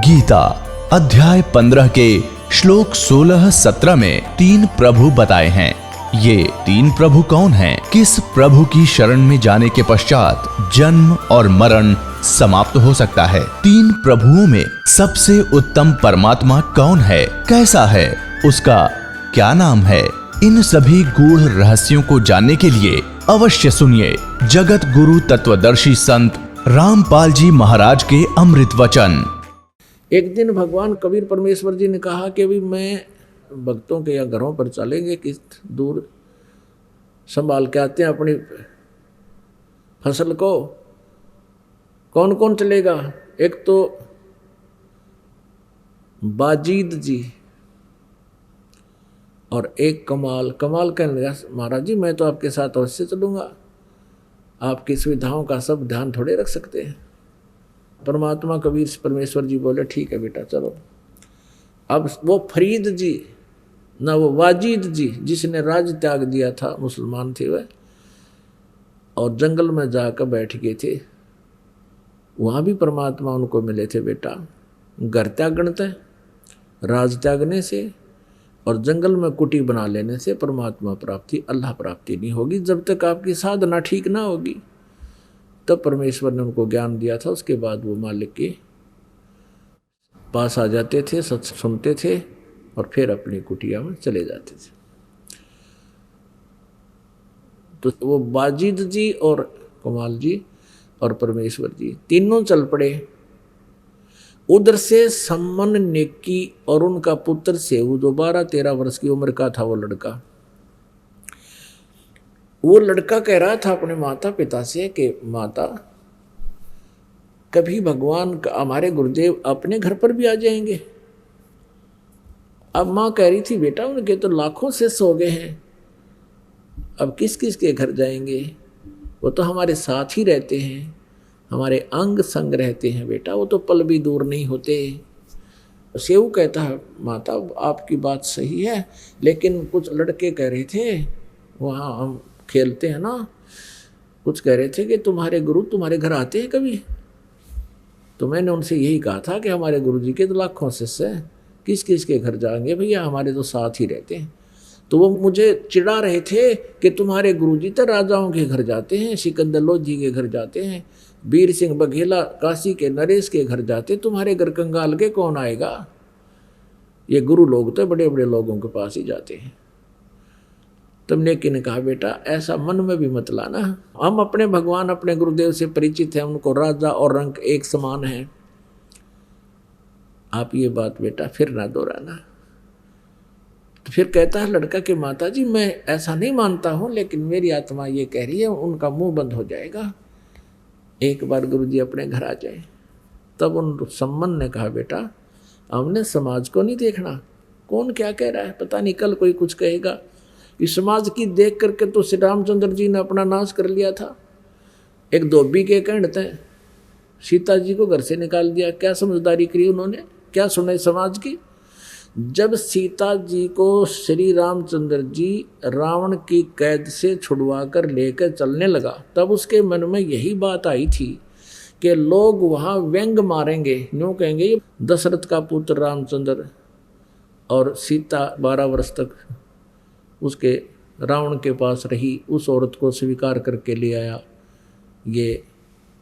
गीता अध्याय 15 के श्लोक 16-17 में 3 प्रभु बताए हैं। ये 3 प्रभु कौन हैं? किस प्रभु की शरण में जाने के पश्चात जन्म और मरण समाप्त हो सकता है? 3 प्रभुओं में सबसे उत्तम परमात्मा कौन है? कैसा है? उसका क्या नाम है? इन सभी गूढ़ रहस्यों को जानने के लिए अवश्य सुनिए जगत गुरु तत्वदर्शी संत रामपाल जी महाराज के अमृत वचन। एक दिन भगवान कबीर परमेश्वर जी ने कहा कि अभी मैं भक्तों के या घरों पर चलेंगे, किस दूर संभाल के आते हैं अपनी फसल को। कौन कौन चलेगा? एक तो बाजीद जी और एक कमाल। कमाल कहने लगा, महाराज जी मैं तो आपके साथ अवश्य चलूंगा, आपकी सुविधाओं का सब ध्यान थोड़े रख सकते हैं। परमात्मा कबीर परमेश्वर जी बोले ठीक है बेटा चलो। अब वो फरीद जी ना वो वाजिद जी जिसने राज त्याग दिया था, मुसलमान थे वह, और जंगल में जाकर बैठ गए थे। वहाँ भी परमात्मा उनको मिले थे, बेटा घर त्यागने से, राज त्यागने से और जंगल में कुटी बना लेने से परमात्मा प्राप्ति, अल्लाह प्राप्ति नहीं होगी जब तक आपकी साधना ठीक ना होगी। तब परमेश्वर ने उनको ज्ञान दिया था। उसके बाद वो मालिक के पास आ जाते थे, सच सुनते थे और फिर अपनी कुटिया में चले जाते थे। तो वो बाजिद जी और कमाल जी और परमेश्वर जी तीनों चल पड़े। उधर से सम्मन नेकी और उनका पुत्र सेऊ जो 12-13 वर्ष की उम्र का था, वो लड़का कह रहा था अपने माता पिता से कि माता कभी भगवान हमारे गुरुदेव अपने घर पर भी आ जाएंगे। अब माँ कह रही थी बेटा उनके तो लाखों शिष्य हो गए हैं, अब किस किस के घर जाएंगे? वो तो हमारे साथ ही रहते हैं, हमारे अंग संग रहते हैं बेटा, वो तो पल भी दूर नहीं होते। सेऊ कहता है माता आपकी बात सही है, लेकिन कुछ लड़के कह रहे थे, वहाँ हम खेलते हैं ना, कुछ कह रहे थे कि तुम्हारे गुरु तुम्हारे घर आते हैं कभी? तो मैंने उनसे यही कहा था कि हमारे गुरु जी के तो लाखों शिष्य हैं, किस किस के घर जाएंगे भैया, हमारे तो साथ ही रहते हैं। तो वो मुझे चिढ़ा रहे थे कि तुम्हारे गुरु जी तो राजाओं के घर जाते हैं, सिकंदर लोधी के घर जाते हैं, वीर सिंह बघेला काशी के नरेश के घर जाते, तुम्हारे घर कंगाल के कौन आएगा? ये गुरु लोग तो बड़े बड़े लोगों के पास ही जाते हैं। तब नेकी ने कहा बेटा ऐसा मन में भी मत लाना, हम अपने भगवान अपने गुरुदेव से परिचित हैं, उनको राजा और रंग एक समान है। आप ये बात बेटा फिर ना दोहराना। तो फिर कहता है लड़का कि माता जी मैं ऐसा नहीं मानता हूँ, लेकिन मेरी आत्मा ये कह रही है उनका मुंह बंद हो जाएगा, एक बार गुरुजी अपने घर आ जाए। तब उन सम्मन ने कहा बेटा हमने समाज को नहीं देखना, कौन क्या कह रहा है, पता नहीं कल कोई कुछ कहेगा। इस समाज की देख करके तो श्री रामचंद्र जी ने अपना नाश कर लिया था। एक धोबी के कहते सीता जी को घर से निकाल दिया। क्या समझदारी करी उन्होंने, क्या सुने समाज की? जब सीता जी को श्री रामचंद्र जी रावण की कैद से छुड़वा कर लेकर चलने लगा, तब उसके मन में यही बात आई थी कि लोग वहाँ व्यंग मारेंगे, यूँ कहेंगे दशरथ का पुत्र रामचंद्र और सीता 12 वर्ष तक उसके रावण के पास रही, उस औरत को स्वीकार करके ले आया, ये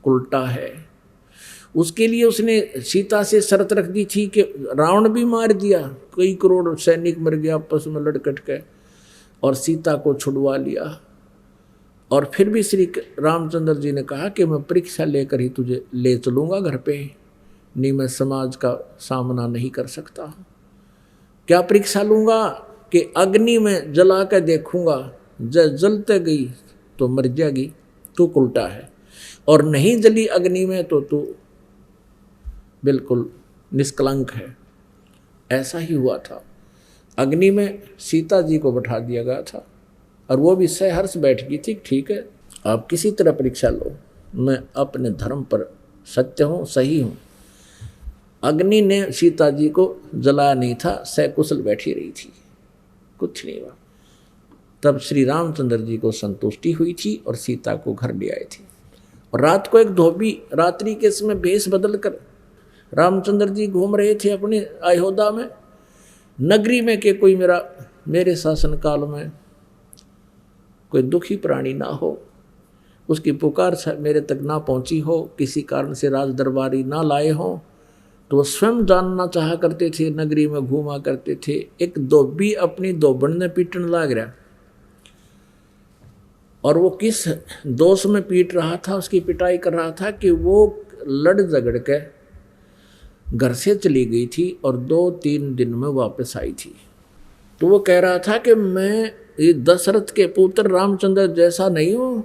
उल्टा है। उसके लिए उसने सीता से शर्त रख दी थी कि रावण भी मार दिया, कई करोड़ सैनिक मर गया आपस में लड़कट के, और सीता को छुड़वा लिया। और फिर भी श्री रामचंद्र जी ने कहा कि मैं परीक्षा लेकर ही तुझे ले चलूँगा घर पे, नहीं मैं समाज का सामना नहीं कर सकता। क्या परीक्षा लूँगा कि अग्नि में जला कर देखूँगा, जलते गई तो मर जाएगी, तू उल्टा है, और नहीं जली अग्नि में तो तू बिल्कुल निष्कलंक है। ऐसा ही हुआ था। अग्नि में सीता जी को बैठा दिया गया था और वो भी सहर्ष बैठ गई थी। ठीक है आप किसी तरह परीक्षा लो, मैं अपने धर्म पर सत्य हूँ, सही हूँ। अग्नि ने सीता जी को जलाया नहीं था, सकुशल बैठी रही थी, कुछ नहीं हुआ। तब श्री रामचंद्र जी को संतुष्टि हुई थी और सीता को घर ले आए थे। और रात को एक धोबी रात्रि के समय भेष बदल कर रामचंद्र जी घूम रहे थे अपनी अयोध्या में, नगरी में कि कोई मेरे शासन काल में कोई दुखी प्राणी ना हो, उसकी पुकार मेरे तक ना पहुंची हो, किसी कारण से राज दरबारी ना लाए हो, तो वो स्वयं जानना चाहा करते थे, नगरी में घूमा करते थे। एक धोबी अपनी धोबन ने पीटने लग रहा, और वो किस दोष में पीट रहा था, उसकी पिटाई कर रहा था कि वो लड़ झगड़ के घर से चली गई थी और 2-3 दिन में वापस आई थी। तो वो कह रहा था कि मैं ये दशरथ के पुत्र रामचंद्र जैसा नहीं हूं,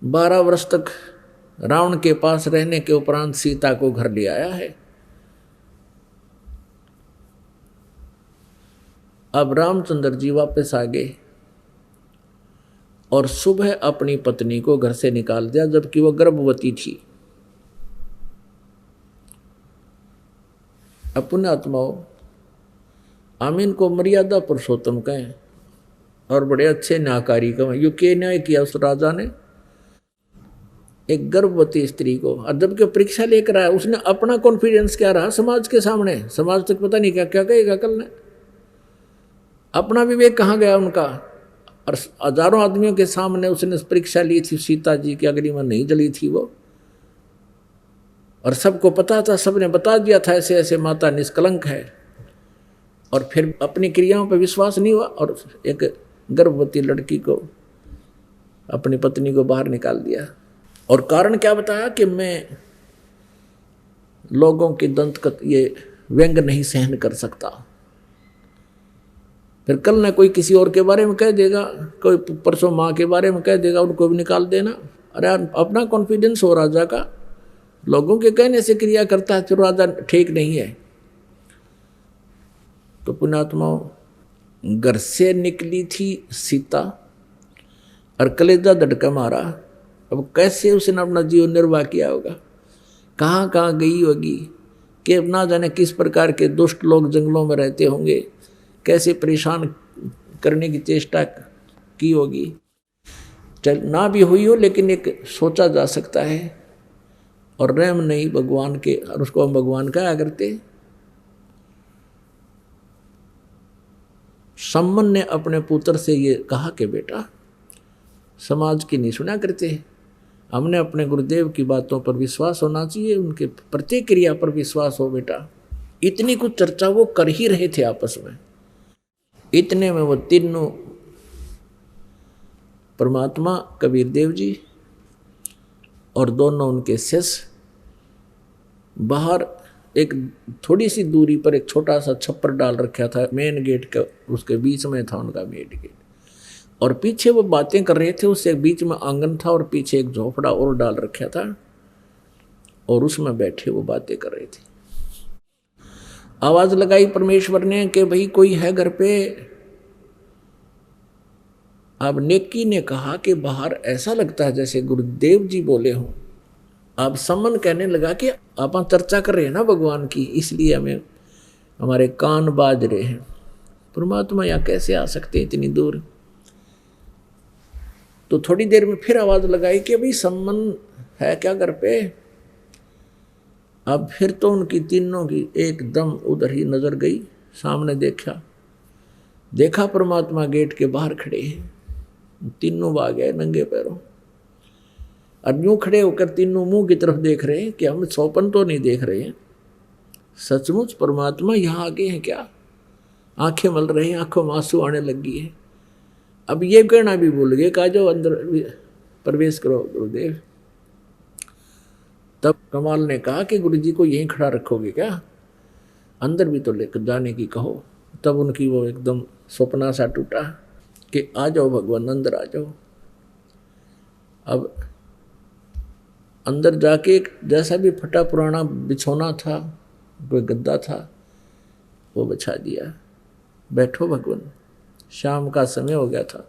12 वर्ष तक रावण के पास रहने के उपरांत सीता को घर ले आया है। अब रामचंद्र जी वापस आ गए और सुबह अपनी पत्नी को घर से निकाल दिया, जबकि वह गर्भवती थी। अपने आत्माओं, आमीन को मर्यादा पुरुषोत्तम कहें और बड़े अच्छे न्यायकारी कहें। यू के न्याय किया उस राजा ने एक गर्भवती स्त्री को, और जबकि परीक्षा लेकर आया, उसने अपना कॉन्फिडेंस क्या रहा समाज के सामने, समाज तक पता नहीं क्या क्या कहेगा कल ने, अपना विवेक कहाँ गया उनका। और हजारों आदमियों के सामने उसने परीक्षा ली थी, सीता जी की अग्नि में नहीं जली थी वो, और सबको पता था, सबने बता दिया था ऐसे ऐसे माता निष्कलंक है, और फिर अपनी क्रियाओं पर विश्वास नहीं हुआ और एक गर्भवती लड़की को, अपनी पत्नी को बाहर निकाल दिया। और कारण क्या बताया कि मैं लोगों की दंत ये व्यंग नहीं सहन कर सकता। फिर कल ना कोई किसी और के बारे में कह देगा, कोई परसों माँ के बारे में कह देगा, उनको भी निकाल देना। अरे अपना कॉन्फिडेंस हो राजा का, लोगों के कहने से क्रिया करता है तो राजा ठीक नहीं है। तो पुण्यात्माओं, घर से निकली थी सीता और कलेजा धड़का मारा। अब कैसे उसने अपना जीवन निर्वाह किया होगा, कहाँ कहाँ गई होगी, कि ना जाने किस प्रकार के दुष्ट लोग जंगलों में रहते होंगे, कैसे परेशान करने की चेष्टा की होगी। चल ना भी हुई हो, लेकिन एक सोचा जा सकता है। और रहम नहीं भगवान के, और उसको हम भगवान कहा करते। सम्मन ने अपने पुत्र से ये कहा कि बेटा समाज की नहीं सुना करते, हमने अपने गुरुदेव की बातों पर विश्वास होना चाहिए, उनके प्रत्येक क्रिया पर विश्वास हो बेटा। इतनी कुछ चर्चा वो कर ही रहे थे आपस में। इतने में वो तीनों परमात्मा कबीर देव जी और दोनों उनके शिष्य बाहर एक थोड़ी सी दूरी पर एक छोटा सा छप्पर डाल रखा था, मेन गेट का उसके बीच में था उनका मेन गेट, और पीछे वो बातें कर रहे थे। उससे बीच में आंगन था और पीछे एक झोपड़ा और डाल रखा था, और उसमें बैठे वो बातें कर रहे थे। आवाज लगाई परमेश्वर ने कि भाई कोई है घर पे। अब नेकी ने कहा कि बाहर ऐसा लगता है जैसे गुरुदेव जी बोले हों। अब सम्मन कहने लगा कि आप चर्चा कर रहे हैं ना भगवान की, इसलिए हमें हमारे कान बाज रहे हैं। परमात्मा यहाँ कैसे आ सकते हैं इतनी दूर। तो थोड़ी देर में फिर आवाज लगाई कि भाई सम्मन है क्या घर पे। अब फिर तो उनकी तीनों की एकदम उधर ही नजर गई, सामने देखा परमात्मा गेट के बाहर खड़े हैं। तीनों भाग गए नंगे पैरों, और यूं खड़े होकर तीनों मुंह की तरफ देख रहे हैं कि हम सौपन तो नहीं देख रहे हैं, सचमुच परमात्मा यहाँ आगे हैं क्या। आंखें मल रहे हैं, आंखों में आंसू आने लगी है। अब ये कहना भी भूल गए, कहा जो अंदर प्रवेश करो गुरुदेव। तब कमाल ने कहा कि गुरुजी को यहीं खड़ा रखोगे क्या, अंदर भी तो लेकर जाने की कहो। तब उनकी वो एकदम सपना सा टूटा कि आ जाओ भगवान, अंदर आ जाओ। अब अंदर जाके एक जैसा भी फटा पुराना बिछौना था, कोई गद्दा था, वो बिछा दिया। बैठो भगवान, शाम का समय हो गया था।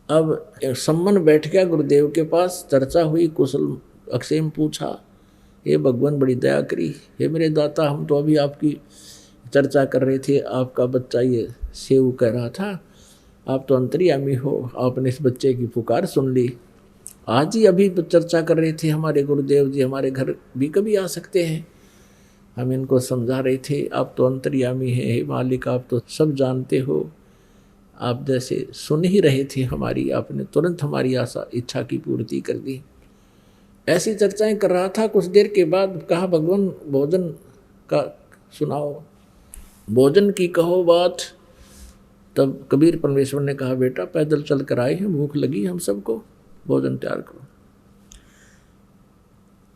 अब सम्मन बैठ गया गुरुदेव के पास, चर्चा हुई, कुशल अक्षेम पूछा। हे भगवान बड़ी दया करी, हे मेरे दाता, हम तो अभी आपकी चर्चा कर रहे थे, आपका बच्चा ये सेव कह रहा था, आप तो अंतर्यामी हो, आपने इस बच्चे की पुकार सुन ली। आज ही अभी चर्चा कर रहे थे, हमारे गुरुदेव जी हमारे घर भी कभी आ सकते हैं। हम इनको समझा रहे थे, आप तो अंतर्यामी हैं, हे मालिक आप तो सब जानते हो। आप जैसे सुन ही रहे थे हमारी, आपने तुरंत हमारी आशा इच्छा की पूर्ति कर दी। ऐसी चर्चाएं कर रहा था। कुछ देर के बाद कहा, भगवान भोजन का सुनाओ, भोजन की कहो बात। तब कबीर परमेश्वर ने कहा, बेटा पैदल चल कर आए हैं, भूख लगी हम सबको, भोजन तैयार करो।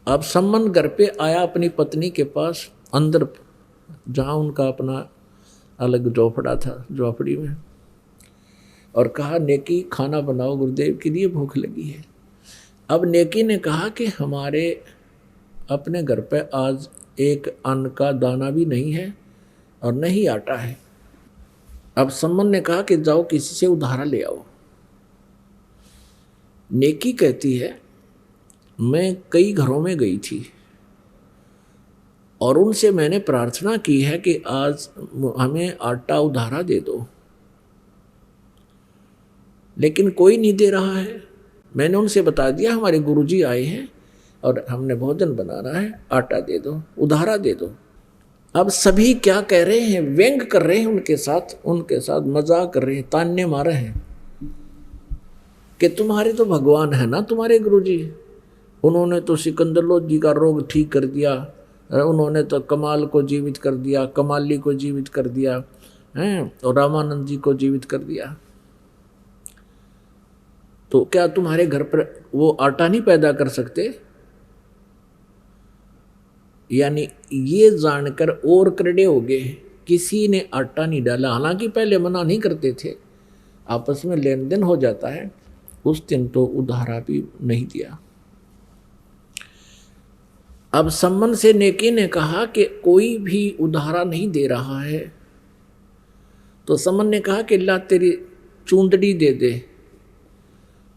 अब सम्मन घर पे आया अपनी पत्नी के पास, अंदर जहाँ उनका अपना अलग झोपड़ा था, झोपड़ी में, और कहा, नेकी खाना बनाओ, गुरुदेव के लिए भूख लगी है। अब नेकी ने कहा कि हमारे अपने घर पे आज एक अन्न का दाना भी नहीं है और नहीं आटा है। अब सम्मन ने कहा कि जाओ किसी से उधारा ले आओ। नेकी कहती है, मैं कई घरों में गई थी और उनसे मैंने प्रार्थना की है कि आज हमें आटा उधारा दे दो, लेकिन कोई नहीं दे रहा है। मैंने उनसे बता दिया हमारे गुरुजी आए हैं और हमने भोजन बनाना है, आटा दे दो, उधारा दे दो। अब सभी क्या कह रहे हैं, व्यंग कर रहे हैं उनके साथ मजाक कर रहे हैं, तान्ने मारे हैं कि तुम्हारे तो भगवान है ना, तुम्हारे गुरुजी, उन्होंने तो सिकंदर लोधी का रोग ठीक कर दिया, उन्होंने तो कमाल को जीवित कर दिया, कमाली को जीवित कर दिया हैं, और रामानंद जी को जीवित कर दिया। तो क्या तुम्हारे घर पर वो आटा नहीं पैदा कर सकते? यानी ये जानकर और करड़े हो गए, किसी ने आटा नहीं डाला। हालांकि पहले मना नहीं करते थे, आपस में लेन देन हो जाता है। उस दिन तो उधारा भी नहीं दिया। अब सम्मन से नेकी ने कहा कि कोई भी उधारा नहीं दे रहा है। तो सम्मन ने कहा कि ला तेरी चूंदड़ी दे दे,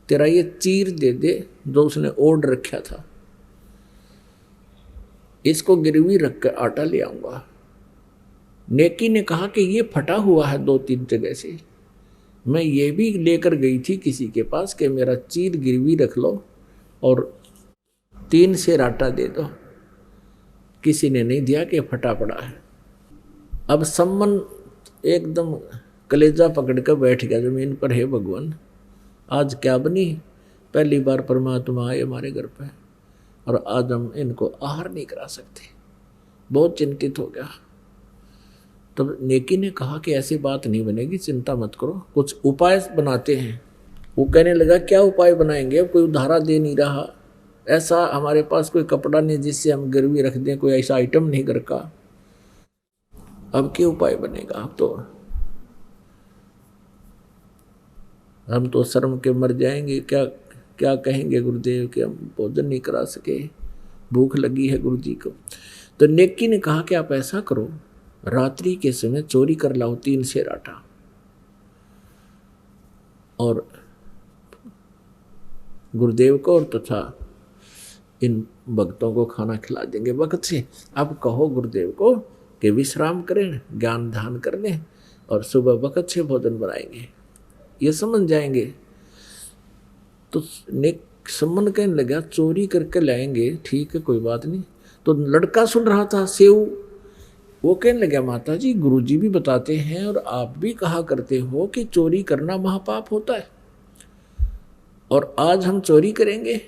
तेरा ये चीर दे दे जो उसने ओढ़ रखा था, इसको गिरवी रख कर आटा ले आऊंगा। नेकी ने कहा कि ये फटा हुआ है 2-3 जगह से, मैं ये भी लेकर गई थी किसी के पास कि मेरा चीर गिरवी रख लो और 3 सेर आटा दे दो। किसी ने नहीं दिया कि फटा पड़ा है। अब सम्मन एकदम कलेजा पकड़ कर बैठ गया जमीन पर, हे भगवान आज क्या बनी, पहली बार परमात्मा आए हमारे घर पे और आज हम इनको आहार नहीं करा सकते। बहुत चिंतित हो गया। तब नेकी ने कहा कि ऐसी बात नहीं बनेगी, चिंता मत करो, कुछ उपाय बनाते हैं। वो कहने लगा, क्या उपाय बनाएंगे, अब कोई उधारा दे नहीं रहा, ऐसा हमारे पास कोई कपड़ा नहीं जिससे हम गिरवी रख दें, कोई ऐसा आइटम नहीं घर का, अब क्या उपाय बनेगा। अब हम तो शर्म के मर जाएंगे, क्या क्या कहेंगे गुरुदेव कि हम भोजन नहीं करा सके, भूख लगी है गुरु जी को। तो नेकी ने कहा कि आप ऐसा करो, रात्रि के समय चोरी कर लाओ 3 सेर आटा और गुरुदेव को और तथा इन भक्तों को खाना खिला देंगे वक्त से। अब कहो गुरुदेव को कि विश्राम करें, ज्ञान ध्यान कर लें और सुबह वक्त से भोजन बनाएंगे, ये समझ जाएंगे। तो सम्मन कहने लगा, चोरी करके लाएंगे, ठीक है कोई बात नहीं। तो लड़का सुन रहा था सेव, वो कहने लगा, माता जी गुरुजी भी बताते हैं और आप भी कहा करते हो कि चोरी करना महापाप होता है, और आज हम चोरी करेंगे,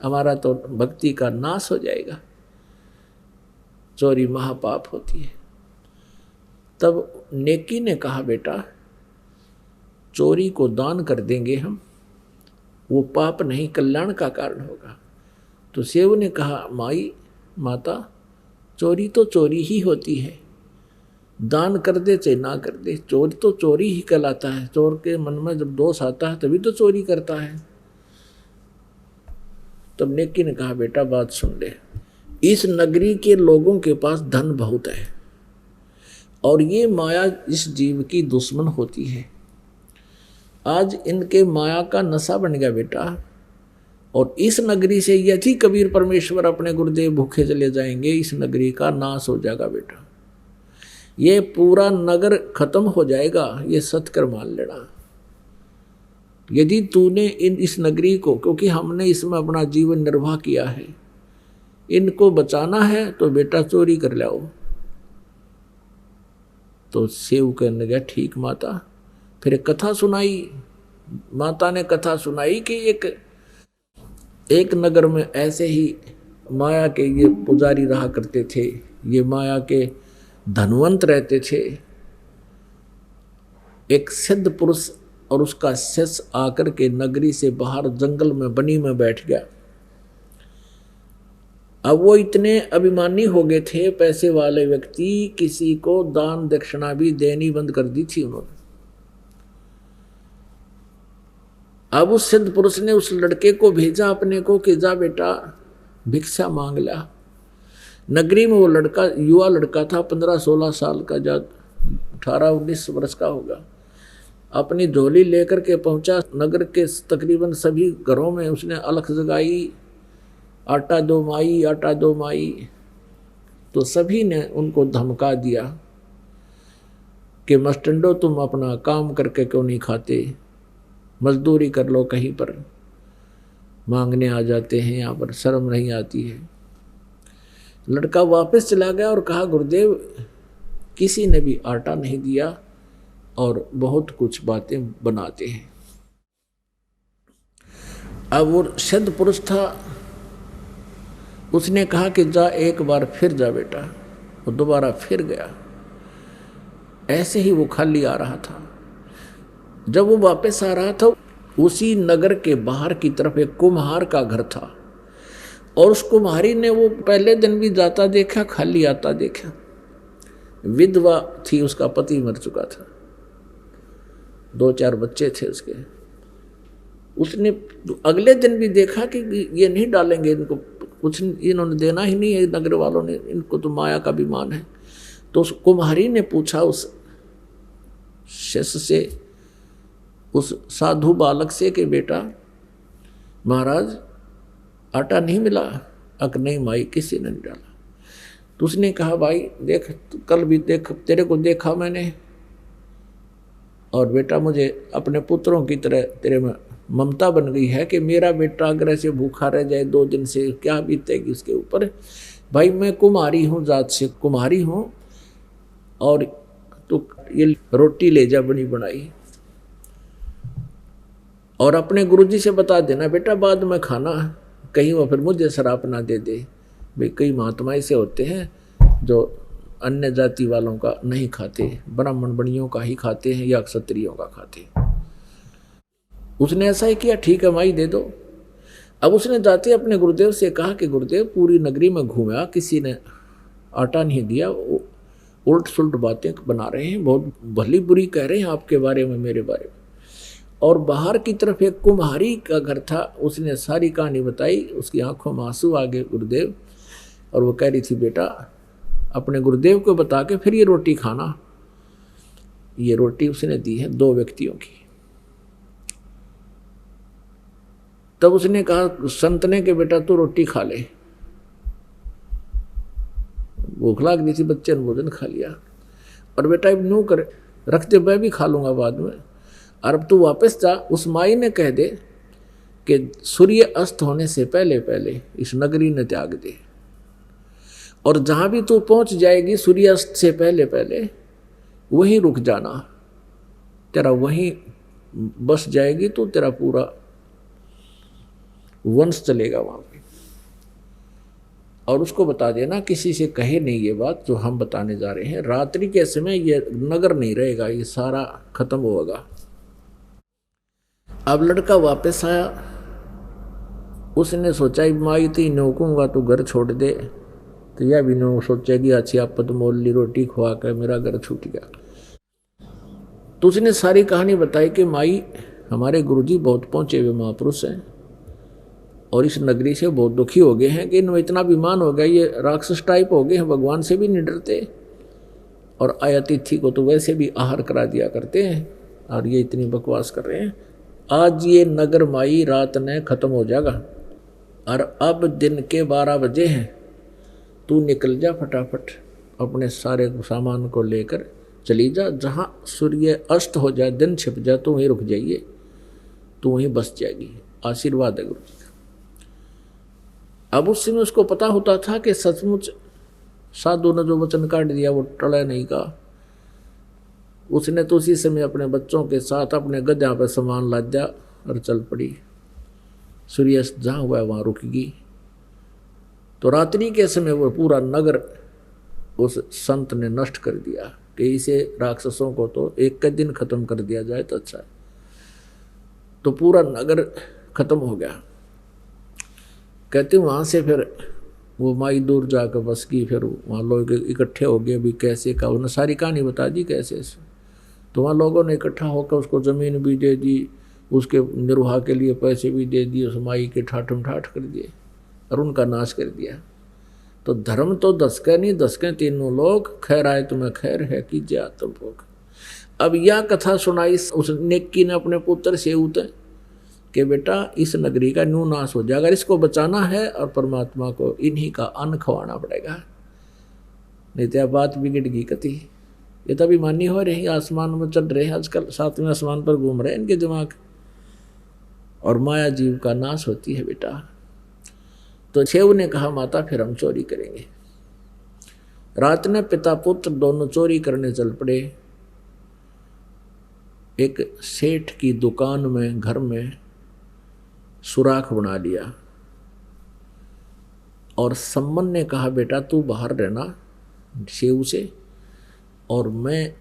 हमारा तो भक्ति का नाश हो जाएगा, चोरी महापाप होती है। तब नेकी ने कहा, बेटा चोरी को दान कर देंगे हम, वो पाप नहीं कल्याण का कारण होगा। तो सेव ने कहा, माता चोरी तो चोरी ही होती है, दान कर दे चाहे ना कर दे, चोरी तो चोरी ही कहलाता है। चोर के मन में जब दोष आता है तभी तो चोरी करता है। तब नेकी ने कहा, बेटा बात सुन ले, इस नगरी के लोगों के पास धन बहुत है और ये माया इस जीव की दुश्मन होती है। आज इनके माया का नशा बन गया बेटा, और इस नगरी से यदि कबीर परमेश्वर अपने गुरुदेव भूखे चले जाएंगे, इस नगरी का नाश हो जाएगा बेटा, ये पूरा नगर खत्म हो जाएगा, ये सत्कर मान लेना। यदि तूने इस नगरी को, क्योंकि हमने इसमें अपना जीवन निर्वाह किया है, इनको बचाना है तो बेटा चोरी कर लाओ। तो सेव कहने लगा ठीक माता। फिर एक कथा सुनाई, माता ने कथा सुनाई कि एक नगर में ऐसे ही माया के ये पुजारी रहा करते थे, ये माया के धनवंत रहते थे। एक सिद्ध पुरुष और उसका शिष्य आकर के नगरी से बाहर जंगल में बनी में बैठ गया। अब वो इतने अभिमानी हो गए थे, पैसे वाले व्यक्ति, किसी को दान दक्षिणा भी देनी बंद कर दी थी उन्होंने। अब उस सिद्ध पुरुष ने उस लड़के को भेजा अपने को कि जा बेटा भिक्षा मांग ला। नगरी में वो लड़का युवा लड़का था, 15-16 साल का, जा 18-19 वर्ष का होगा। अपनी झोली लेकर के पहुंचा। नगर के तकरीबन सभी घरों में उसने अलख जगाई, आटा दो माई, आटा दो माई। तो सभी ने उनको धमका दिया कि मस्टंडो तुम अपना काम करके क्यों नहीं खाते, मजदूरी कर लो, कहीं पर मांगने आ जाते हैं, यहाँ पर शर्म नहीं आती है। लड़का वापस चला गया और कहा गुरुदेव किसी ने भी आटा नहीं दिया और बहुत कुछ बातें बनाते हैं। अब वो सिद्ध पुरुष था, उसने कहा कि जा एक बार फिर जा बेटा। वो दोबारा फिर गया। ऐसे ही वो खाली आ रहा था। जब वो वापस आ रहा था, उसी नगर के बाहर की तरफ एक कुम्हार का घर था और उस कुम्हारी ने वो पहले दिन भी जाता देखा, खाली आता देखा। विधवा थी, उसका पति मर चुका था, 2-4 बच्चे थे उसके। उसने अगले दिन भी देखा कि ये नहीं डालेंगे इनको, कुछ इन्होंने देना ही नहीं है, नगर वालों ने, इनको तो माया का अभिमान है। तो उस कुम्हारी ने पूछा उस शिष्य से, उस साधु बालक से कि बेटा महाराज आटा नहीं मिला? अक नहीं माई, किसी ने नहीं डाला। तो उसने कहा भाई देख, कल भी देख, तेरे को देखा मैंने, और बेटा मुझे अपने पुत्रों की तरह तेरे में ममता बन गई है कि मेरा बेटा अगर ऐसे भूखा रह जाए 2 दिन से, क्या बीतेगी उसके ऊपर। भाई मैं कुम्हारी हूँ, जात से कुम्हारी हूँ, और तो ये रोटी ले जा बनी बनाई, और अपने गुरुजी से बता देना बेटा बाद में खाना, कहीं वो फिर मुझे शराप ना दे दे। भाई कई महात्मा ऐसे होते हैं जो अन्य जाति वालों का नहीं खाते, ब्राह्मण बणियों का ही खाते हैं या क्षत्रियों का खाते हैं। उसने ऐसा ही किया, ठीक है माई दे दो। अब उसने जाते अपने गुरुदेव से कहा कि गुरुदेव पूरी नगरी में घूमा, किसी ने आटा नहीं दिया, उल्ट सुलट बातें बना रहे हैं, बहुत भली बुरी कह रहे हैं आपके बारे में, मेरे बारे में। और बाहर की तरफ एक कुम्हारी का घर था, उसने सारी कहानी बताई। उसकी आंखों में आंसू आ गए गुरुदेव, और वो कह रही थी बेटा अपने गुरुदेव को बता के फिर ये रोटी खाना। ये रोटी उसने दी है 2 व्यक्तियों की। तब उसने कहा संत ने कि बेटा तू रोटी खा ले। भूख लाग गई थी, बच्चे ने भोजन खा लिया, और बेटा अब न्यू कर रखते, मैं भी खा लूंगा बाद में। और अब तू वापस जा, उस माई ने कह दे कि सूर्य अस्त होने से पहले पहले इस नगरी ने त्याग दे, और जहां भी तू पहुंच जाएगी सूर्यास्त से पहले पहले वहीं रुक जाना, तेरा वहीं बस जाएगी तो तेरा पूरा वंश चलेगा वहां पे। और उसको बता देना किसी से कहे नहीं ये बात जो हम बताने जा रहे हैं। रात्रि के समय ये नगर नहीं रहेगा, ये सारा खत्म होगा। अब लड़का वापस आया, उसने सोचा माई थी नौकूंगा तो घर छोड़ दे, तो यह भी नो सोचेगी अच्छी आपत मोल ली रोटी खुआ कर मेरा घर छूट गया। तो उसने सारी कहानी बताई कि माई हमारे गुरुजी बहुत पहुंचे हुए महापुरुष हैं और इस नगरी से बहुत दुखी हो गए हैं कि इनमें इतना अभिमान हो गया, ये राक्षस टाइप हो गए हैं, भगवान से भी नहीं डरते, और अतिथि को तो वैसे भी आहार करा दिया करते हैं, और ये इतनी बकवास कर रहे हैं। आज ये नगर माई रात ने खत्म हो जाएगा, और अब दिन के 12 बजे हैं, तू निकल जा फटाफट, अपने सारे सामान को लेकर चली जा, जहाँ सूर्य अस्त हो जाए, दिन छिप जाए तो वहीं रुक जाइए। तो वहीं बस जाएगी। आशीर्वाद है गुरु जी का। अब उस समय उसको पता होता था कि सचमुच साधु ने जो वचन काट दिया वो टला नहीं का। उसने तो उसी समय अपने बच्चों के साथ अपने गद्या पर सामान लाद दिया और चल पड़ी। सूर्यास्त जहाँ हुआ वहाँ रुकेगी। तो रात्रि के समय वो पूरा नगर उस संत ने नष्ट कर दिया कि इसे राक्षसों को तो एक के दिन खत्म कर दिया जाए तो अच्छा है। तो पूरा नगर खत्म हो गया। कहते वहाँ से फिर वो माई दूर जाकर बस की। फिर वहाँ लोग इकट्ठे हो गए। अभी कैसे का उन्होंने सारी कहानी बता दी कैसे से। तो वहाँ लोगों ने इकट्ठा होकर उसको ज़मीन भी दे दी, उसके निर्वाह के लिए पैसे भी दे दिए, उस माई के ठाठम ठाठ कर दिए और उनका नाश कर दिया। तो धर्म तो दसके नहीं, दसके तीनों लोग, खैर आए तुम्हें खैर है कीजिए आत्म भोग। अब यह कथा सुनाई उस नेकी ने अपने पुत्र से उते कि बेटा इस नगरी का न्यू नाश हो जाएगा, इसको बचाना है और परमात्मा को इन्हीं का अन्न खवाना पड़ेगा, नहीं तो बात बिगड़गी कति। ये तो अभिमानी हो रहे हैं, आसमान में चढ़ रहे हैं आजकल, सातवें आसमान पर घूम रहे हैं इनके दिमाग, और माया जीव का नाश होती है बेटा। तो शेव ने कहा माता फिर हम चोरी करेंगे। रात ने पिता पुत्र दोनों चोरी करने चल पड़े। एक सेठ की दुकान में घर में सुराख बना लिया और सम्मन ने कहा बेटा तू बाहर रहना शेव से और मैं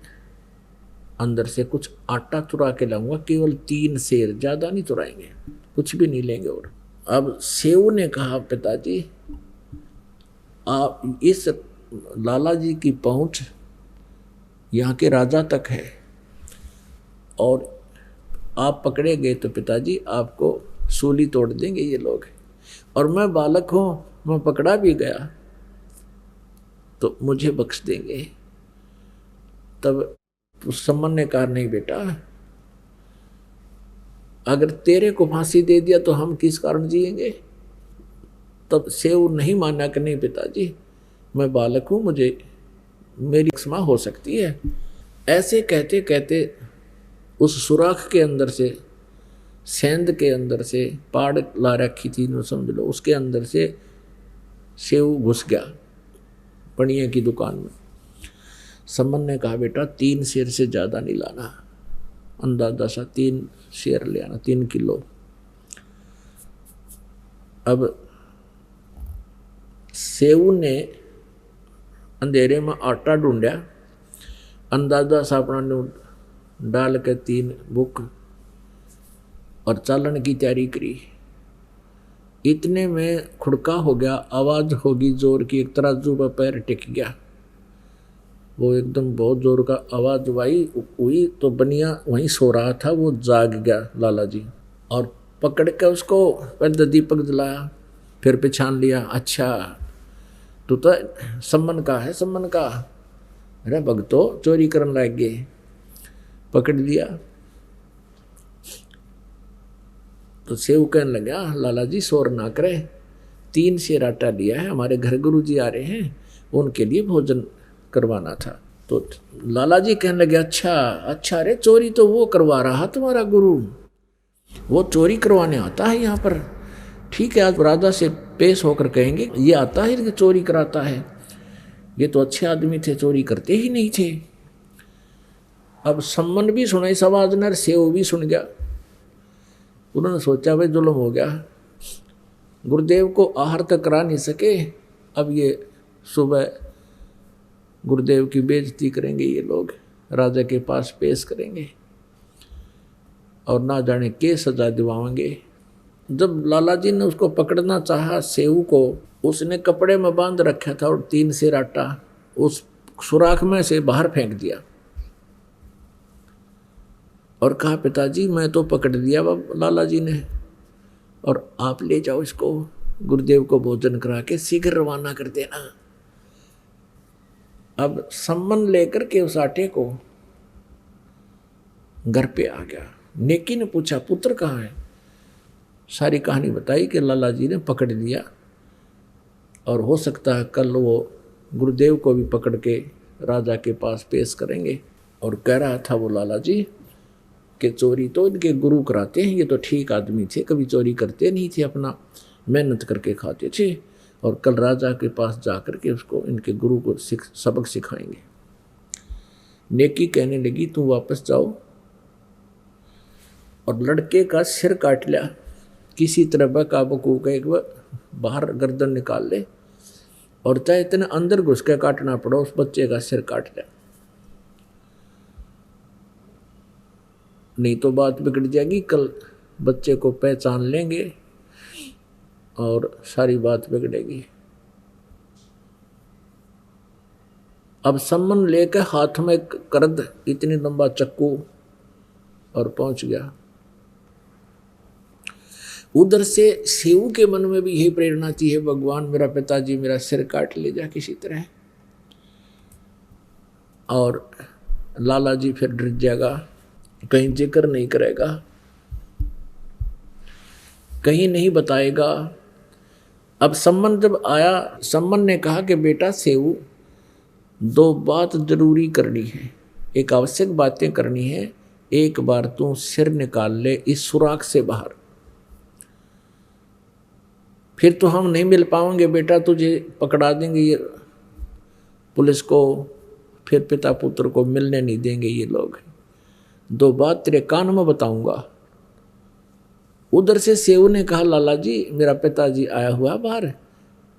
अंदर से कुछ आटा चुरा के लाऊंगा, केवल 3 सेर, ज़्यादा नहीं चुराएंगे, कुछ भी नहीं लेंगे। और अब शेव ने कहा पिताजी आप इस लाला जी की पहुंच यहाँ के राजा तक है और आप पकड़े गए तो पिताजी आपको सूली तोड़ देंगे ये लोग, और मैं बालक हूँ, मैं पकड़ा भी गया तो मुझे बख्श देंगे। तब उस सम्मन ने कहा नहीं बेटा, अगर तेरे को फांसी दे दिया तो हम किस कारण जिएंगे। तब शेव नहीं माना कि नहीं पिताजी मैं बालक हूँ, मुझे मेरी क्षमा हो सकती है। ऐसे कहते कहते उस सुराख के अंदर से, सेंध के अंदर से, पाड़ ला रखी थी न समझ लो, उसके अंदर से शेव घुस गया पणिया की दुकान में। सम्मन ने कहा बेटा 3 सेर से ज़्यादा नहीं लाना, अंदाजा सा 3 सेर ले आना, 3 किलो। अब शेव ने अंधेरे में आटा ढूंढा, अंदाजा सा अपना डाल के 3 बुक और चालन की तैयारी करी। इतने में खुड़का हो गया, आवाज़ होगी जोर की, एक तराजू पर पैर टिक गया। वो एकदम बहुत जोर का आवाज़ हुई तो बनिया वहीं सो रहा था, वो जाग गया लाला जी, और पकड़ के उसको पहले दीपक जलाया, फिर पहचान लिया, अच्छा तू तो सम्मन का है, सम्मन का। अरे भगतो चोरी करने लग गए, पकड़ लिया। तो सेव कहने लगा लाला जी शोर ना करे, 3 सेर आटा लिया है, हमारे घर गुरु जी आ रहे हैं, उनके लिए भोजन करवाना था। तो लाला जी कहने लगे अच्छा अच्छा, अरे चोरी तो वो करवा रहा तुम्हारा गुरु, वो चोरी करवाने आता है यहाँ पर, ठीक है आज राजा से पेश होकर कहेंगे ये आता है कि चोरी कराता है, ये तो अच्छे आदमी थे, चोरी करते ही नहीं थे। अब सम्मन भी सुना इस आवाज ने, सेव भी सुन गया। उन्होंने सोचा भाई जुल्म हो गया, गुरुदेव को आहार तक करा नहीं सके, अब ये सुबह गुरुदेव की बेइज्जती करेंगे ये लोग, राजा के पास पेश करेंगे और ना जाने के सजा दिवाएंगे। जब लाला जी ने उसको पकड़ना चाहा सेव को, उसने कपड़े में बांध रखा था और 3 सेर आटा उस सुराख में से बाहर फेंक दिया और कहा पिताजी मैं तो पकड़ लिया लाला जी ने, और आप ले जाओ इसको गुरुदेव को भोजन करा के शीघ्र रवाना कर देना। अब सम्मन लेकर के उस आटे को घर पे आ गया। नेकी ने पूछा पुत्र कहाँ है, सारी कहानी बताई कि लाला जी ने पकड़ लिया और हो सकता है कल वो गुरुदेव को भी पकड़ के राजा के पास पेश करेंगे। और कह रहा था वो लाला जी कि चोरी तो इनके गुरु कराते हैं, ये तो ठीक आदमी थे, कभी चोरी करते नहीं थे, अपना मेहनत करके खाते थे, और कल राजा के पास जा कर के उसको इनके गुरु को सबक सिखाएंगे। नेकी कहने लगी तुम वापस जाओ और लड़के का सिर काट लिया, किसी तरह बकाबू को एक बाहर गर्दन निकाल ले, और चाहे इतने अंदर घुस के काटना पड़ो, उस बच्चे का सिर काट लिया, नहीं तो बात बिगड़ जाएगी। कल बच्चे को पहचान लेंगे और सारी बात बिगड़ेगी। अब सम्मन लेकर हाथ में करद इतनी लंबा चक्कू और पहुंच गया। उधर से शिव के मन में भी यही प्रेरणा थी, है भगवान मेरा पिताजी मेरा सिर काट ले जा किसी तरह। और लाला जी फिर डर जाएगा, कहीं जिक्र नहीं करेगा, कहीं नहीं बताएगा। अब सम्मन जब आया, सम्मन ने कहा कि बेटा शिव, दो बात जरूरी करनी है, एक आवश्यक बातें करनी है। एक बार तू सिर निकाल ले इस सुराख से बाहर, फिर तो हम नहीं मिल पाएंगे बेटा, तुझे पकड़ा देंगे ये पुलिस को, फिर पिता पुत्र को मिलने नहीं देंगे ये लोग। दो बात तेरे कान में बताऊंगा। उधर से सेव ने कहा लाला जी मेरा पिताजी आया हुआ बाहर,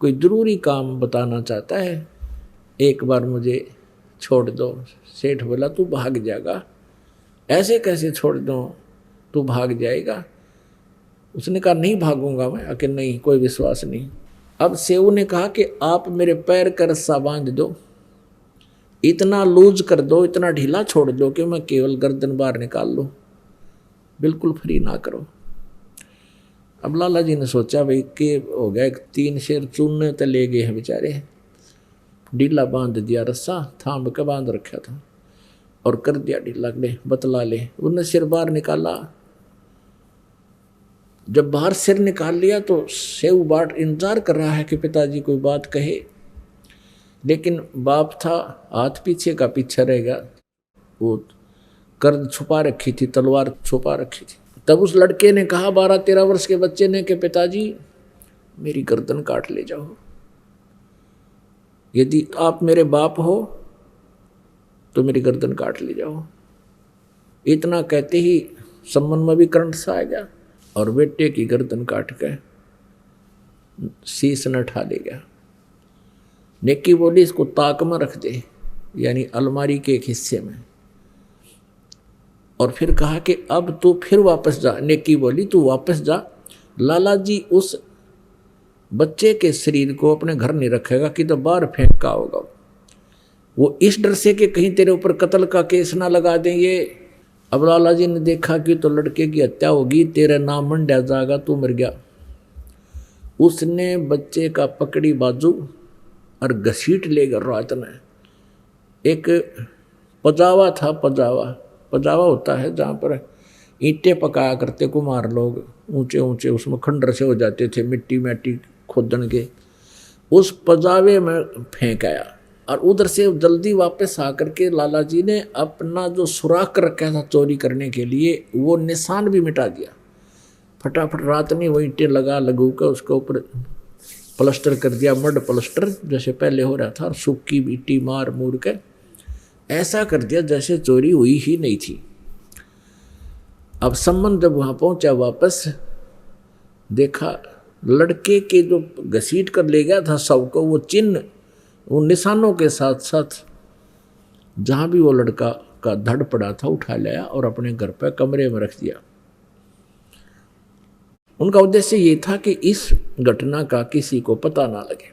कोई जरूरी काम बताना चाहता है, एक बार मुझे छोड़ दो। सेठ बोला तू भाग जाएगा, ऐसे कैसे छोड़ दो, तू भाग जाएगा। उसने कहा नहीं भागूंगा मैं, आखिर नहीं कोई विश्वास नहीं। अब सेव ने कहा कि आप मेरे पैर का रस्सा बांध दो, इतना लूज कर दो, इतना ढीला छोड़ दो कि मैं केवल गर्दन बाहर निकाल लूँ, बिल्कुल फ्री ना करो। अब लाला जी ने सोचा भाई के हो गया, 3 शेर चूनने तो ले गए हैं बेचारे, ढीला बांध दिया, रस्सा थाम के बांध रखा था और कर दिया ढीला, ले बतला ले। उन्होंने सिर बाहर निकाला, जब बाहर सिर निकाल लिया तो सेव बाट इंतजार कर रहा है कि पिताजी कोई बात कहे, लेकिन बाप था हाथ पीछे का पीछे रहेगा, वो कर्द छुपा रखी थी, तलवार छुपा रखी थी। तब उस लड़के ने कहा 12-13 वर्ष के बच्चे ने कि पिताजी मेरी गर्दन काट ले जाओ, यदि आप मेरे बाप हो तो मेरी गर्दन काट ले जाओ। इतना कहते ही सम्मन में भी करंट सा आ गया और बेटे की गर्दन काट के शीश न ठा ले गया। नेकी बोली इसको ताक में रख दे, यानी अलमारी के एक हिस्से में, और फिर कहा कि अब तू फिर वापस जा। नेकी बोली तू वापस जा, लाला जी उस बच्चे के शरीर को अपने घर नहीं रखेगा कि तो बाहर फेंका होगा, वो इस डर से कि कहीं तेरे ऊपर कत्ल का केस ना लगा देंगे। अब लाला जी ने देखा कि तो लड़के की हत्या होगी, तेरा नाम मंडा जाएगा, तू मर गया। उसने बच्चे का पकड़ी बाजू और घसीट लेगा रात में। एक पजावा था, पजावा होता है जहाँ पर ईंटें पकाया करते कुम्हार लोग, ऊंचे ऊंचे, उसमें खंडर से हो जाते थे मिट्टी खोदन के, उस पजावे में फेंक आया। और उधर से जल्दी वापस आकर के लाला जी ने अपना जो सुराख रखा था चोरी करने के लिए, वो निशान भी मिटा दिया। फटाफट रात में वो ईंटें लगू कर उसके ऊपर प्लास्टर कर दिया, मड प्लास्टर जैसे पहले हो रहा था, और सूखी मिट्टी मार मूर के ऐसा कर दिया जैसे चोरी हुई ही नहीं थी। अब सम्मन जब वहाँ पहुँचा वापस, देखा लड़के के जो घसीट कर ले गया था शव को, वो चिन्ह उन निशानों के साथ साथ जहाँ भी वो लड़का का धड़ पड़ा था उठा लाया और अपने घर पर कमरे में रख दिया। उनका उद्देश्य ये था कि इस घटना का किसी को पता ना लगे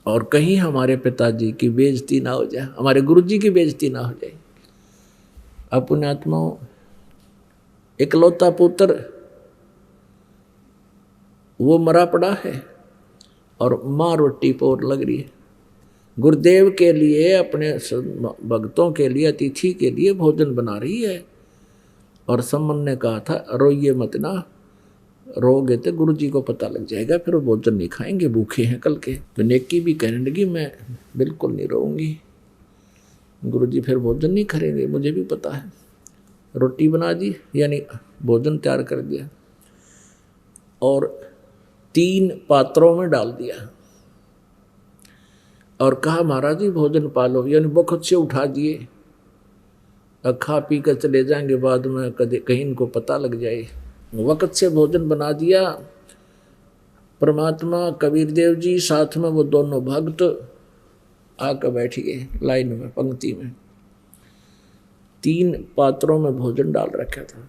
और कहीं हमारे पिताजी की बेइज्जती ना हो जाए, हमारे गुरुजी की बेइज्जती ना हो जाए। अब पुण्यात्माओं, इकलौता पुत्र वो मरा पड़ा है और माँ रोटी पोर लग रही है। गुरुदेव के लिए, अपने भक्तों के लिए, अतिथि के लिए भोजन बना रही है। और सम्मन ने कहा था रोइए मत ना, रोगे तो गुरु जी को पता लग जाएगा, फिर वो भोजन नहीं खाएंगे, भूखे हैं कल के। तो नेकी भी कहने लगी मैं बिल्कुल नहीं रोऊंगी, गुरु जी फिर भोजन नहीं करेंगे, मुझे भी पता है। रोटी बना दी, यानी भोजन तैयार कर दिया और 3 पात्रों में डाल दिया और कहा महाराज जी भोजन पालो, यानी बखत से उठा दिए। अब खा पी कर चले जाएंगे, बाद में कभी कहीं इनको पता लग जाए। वक्त से भोजन बना दिया। परमात्मा, कबीर देव जी, साथ में वो दोनों भक्त आकर बैठ गए लाइन में, पंक्ति में। 3 पात्रों में भोजन डाल रखा था।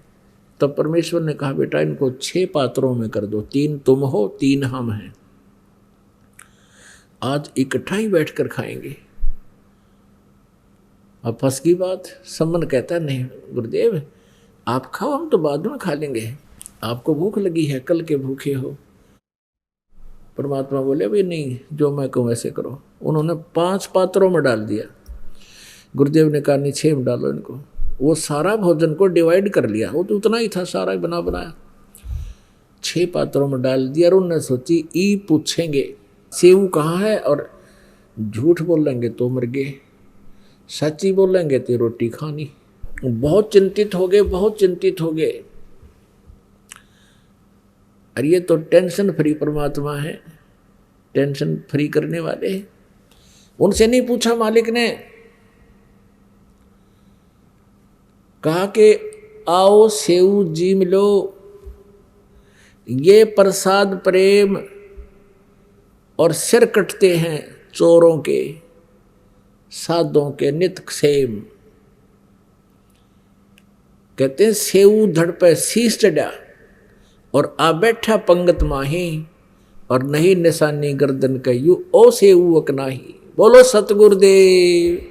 तब परमेश्वर ने कहा बेटा इनको 6 पात्रों में कर दो, 3 तुम हो 3 हम हैं, आज इकट्ठा ही बैठकर खाएंगे। अब फंस की बात। सम्मन कहता नहीं गुरुदेव आप खाओ, हम तो बाद में खा लेंगे, आपको भूख लगी है, कल के भूखे हो। परमात्मा बोले भाई नहीं, जो मैं कहूँ वैसे करो। उन्होंने 5 पात्रों में डाल दिया। गुरुदेव ने कहा नहीं 6 में डालो इनको। वो सारा भोजन को डिवाइड कर लिया, वो तो उतना ही था, सारा बना बनाया 6 पात्रों में डाल दिया। और उन्होंने सोची ई पूछेंगे सेव कहाँ है, और झूठ बोलेंगे तो मर गए, सच्ची बोलेंगे तो रोटी खानी। बहुत चिंतित हो गए, बहुत चिंतित हो गए। और ये तो टेंशन फ्री परमात्मा है, टेंशन फ्री करने वाले। उनसे नहीं पूछा मालिक ने, कहा कि आओ सेव जी मिलो, ये प्रसाद प्रेम और सिर कटते हैं चोरों के, साधों के नित सेम। कहते हैं सेऊ धड़ पे शीश चढ़ा और आ बैठा पंगत माही, और नहीं निशानी गर्दन कयू ओ सेऊ अकनाही। बोलो सतगुरुदेव,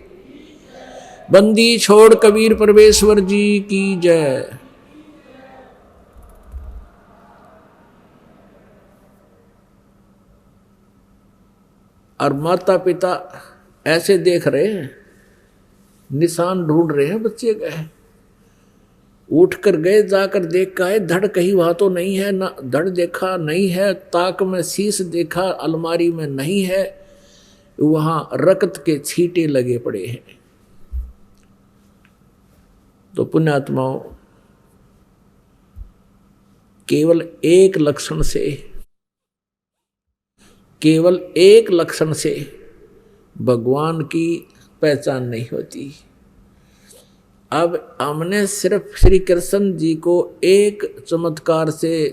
बंदी छोड़ कबीर परमेश्वर जी की जय। और माता पिता ऐसे देख रहे हैं, निशान ढूंढ रहे हैं बच्चे गए। उठ कर गए, जाकर देख का है धड़ कहीं वहां तो नहीं है, ना धड़ देखा नहीं है, ताक में शीश देखा अलमारी में नहीं है, वहां रक्त के छींटे लगे पड़े हैं। तो पुण्यात्माओं, केवल एक लक्षण से, केवल एक लक्षण से भगवान की पहचान नहीं होती। अब हमने सिर्फ श्री कृष्ण जी को एक चमत्कार से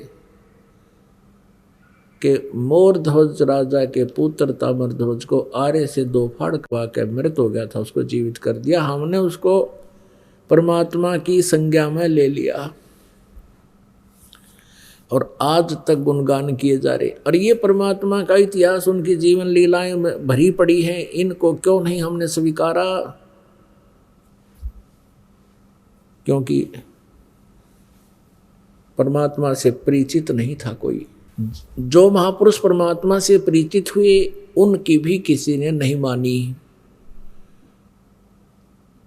के मोर ध्वज राजा के पुत्र ताम्र ध्वज को आरे से 2 फाड़ खवा के मृत हो गया था, उसको जीवित कर दिया। हमने उसको परमात्मा की संज्ञा में ले लिया और आज तक गुणगान किए जा रहे। और ये परमात्मा का इतिहास, उनकी जीवन लीलाएं में भरी पड़ी हैं, इनको क्यों नहीं हमने स्वीकारा? क्योंकि परमात्मा से परिचित नहीं था कोई। जो महापुरुष परमात्मा से परिचित हुए उनकी भी किसी ने नहीं मानी,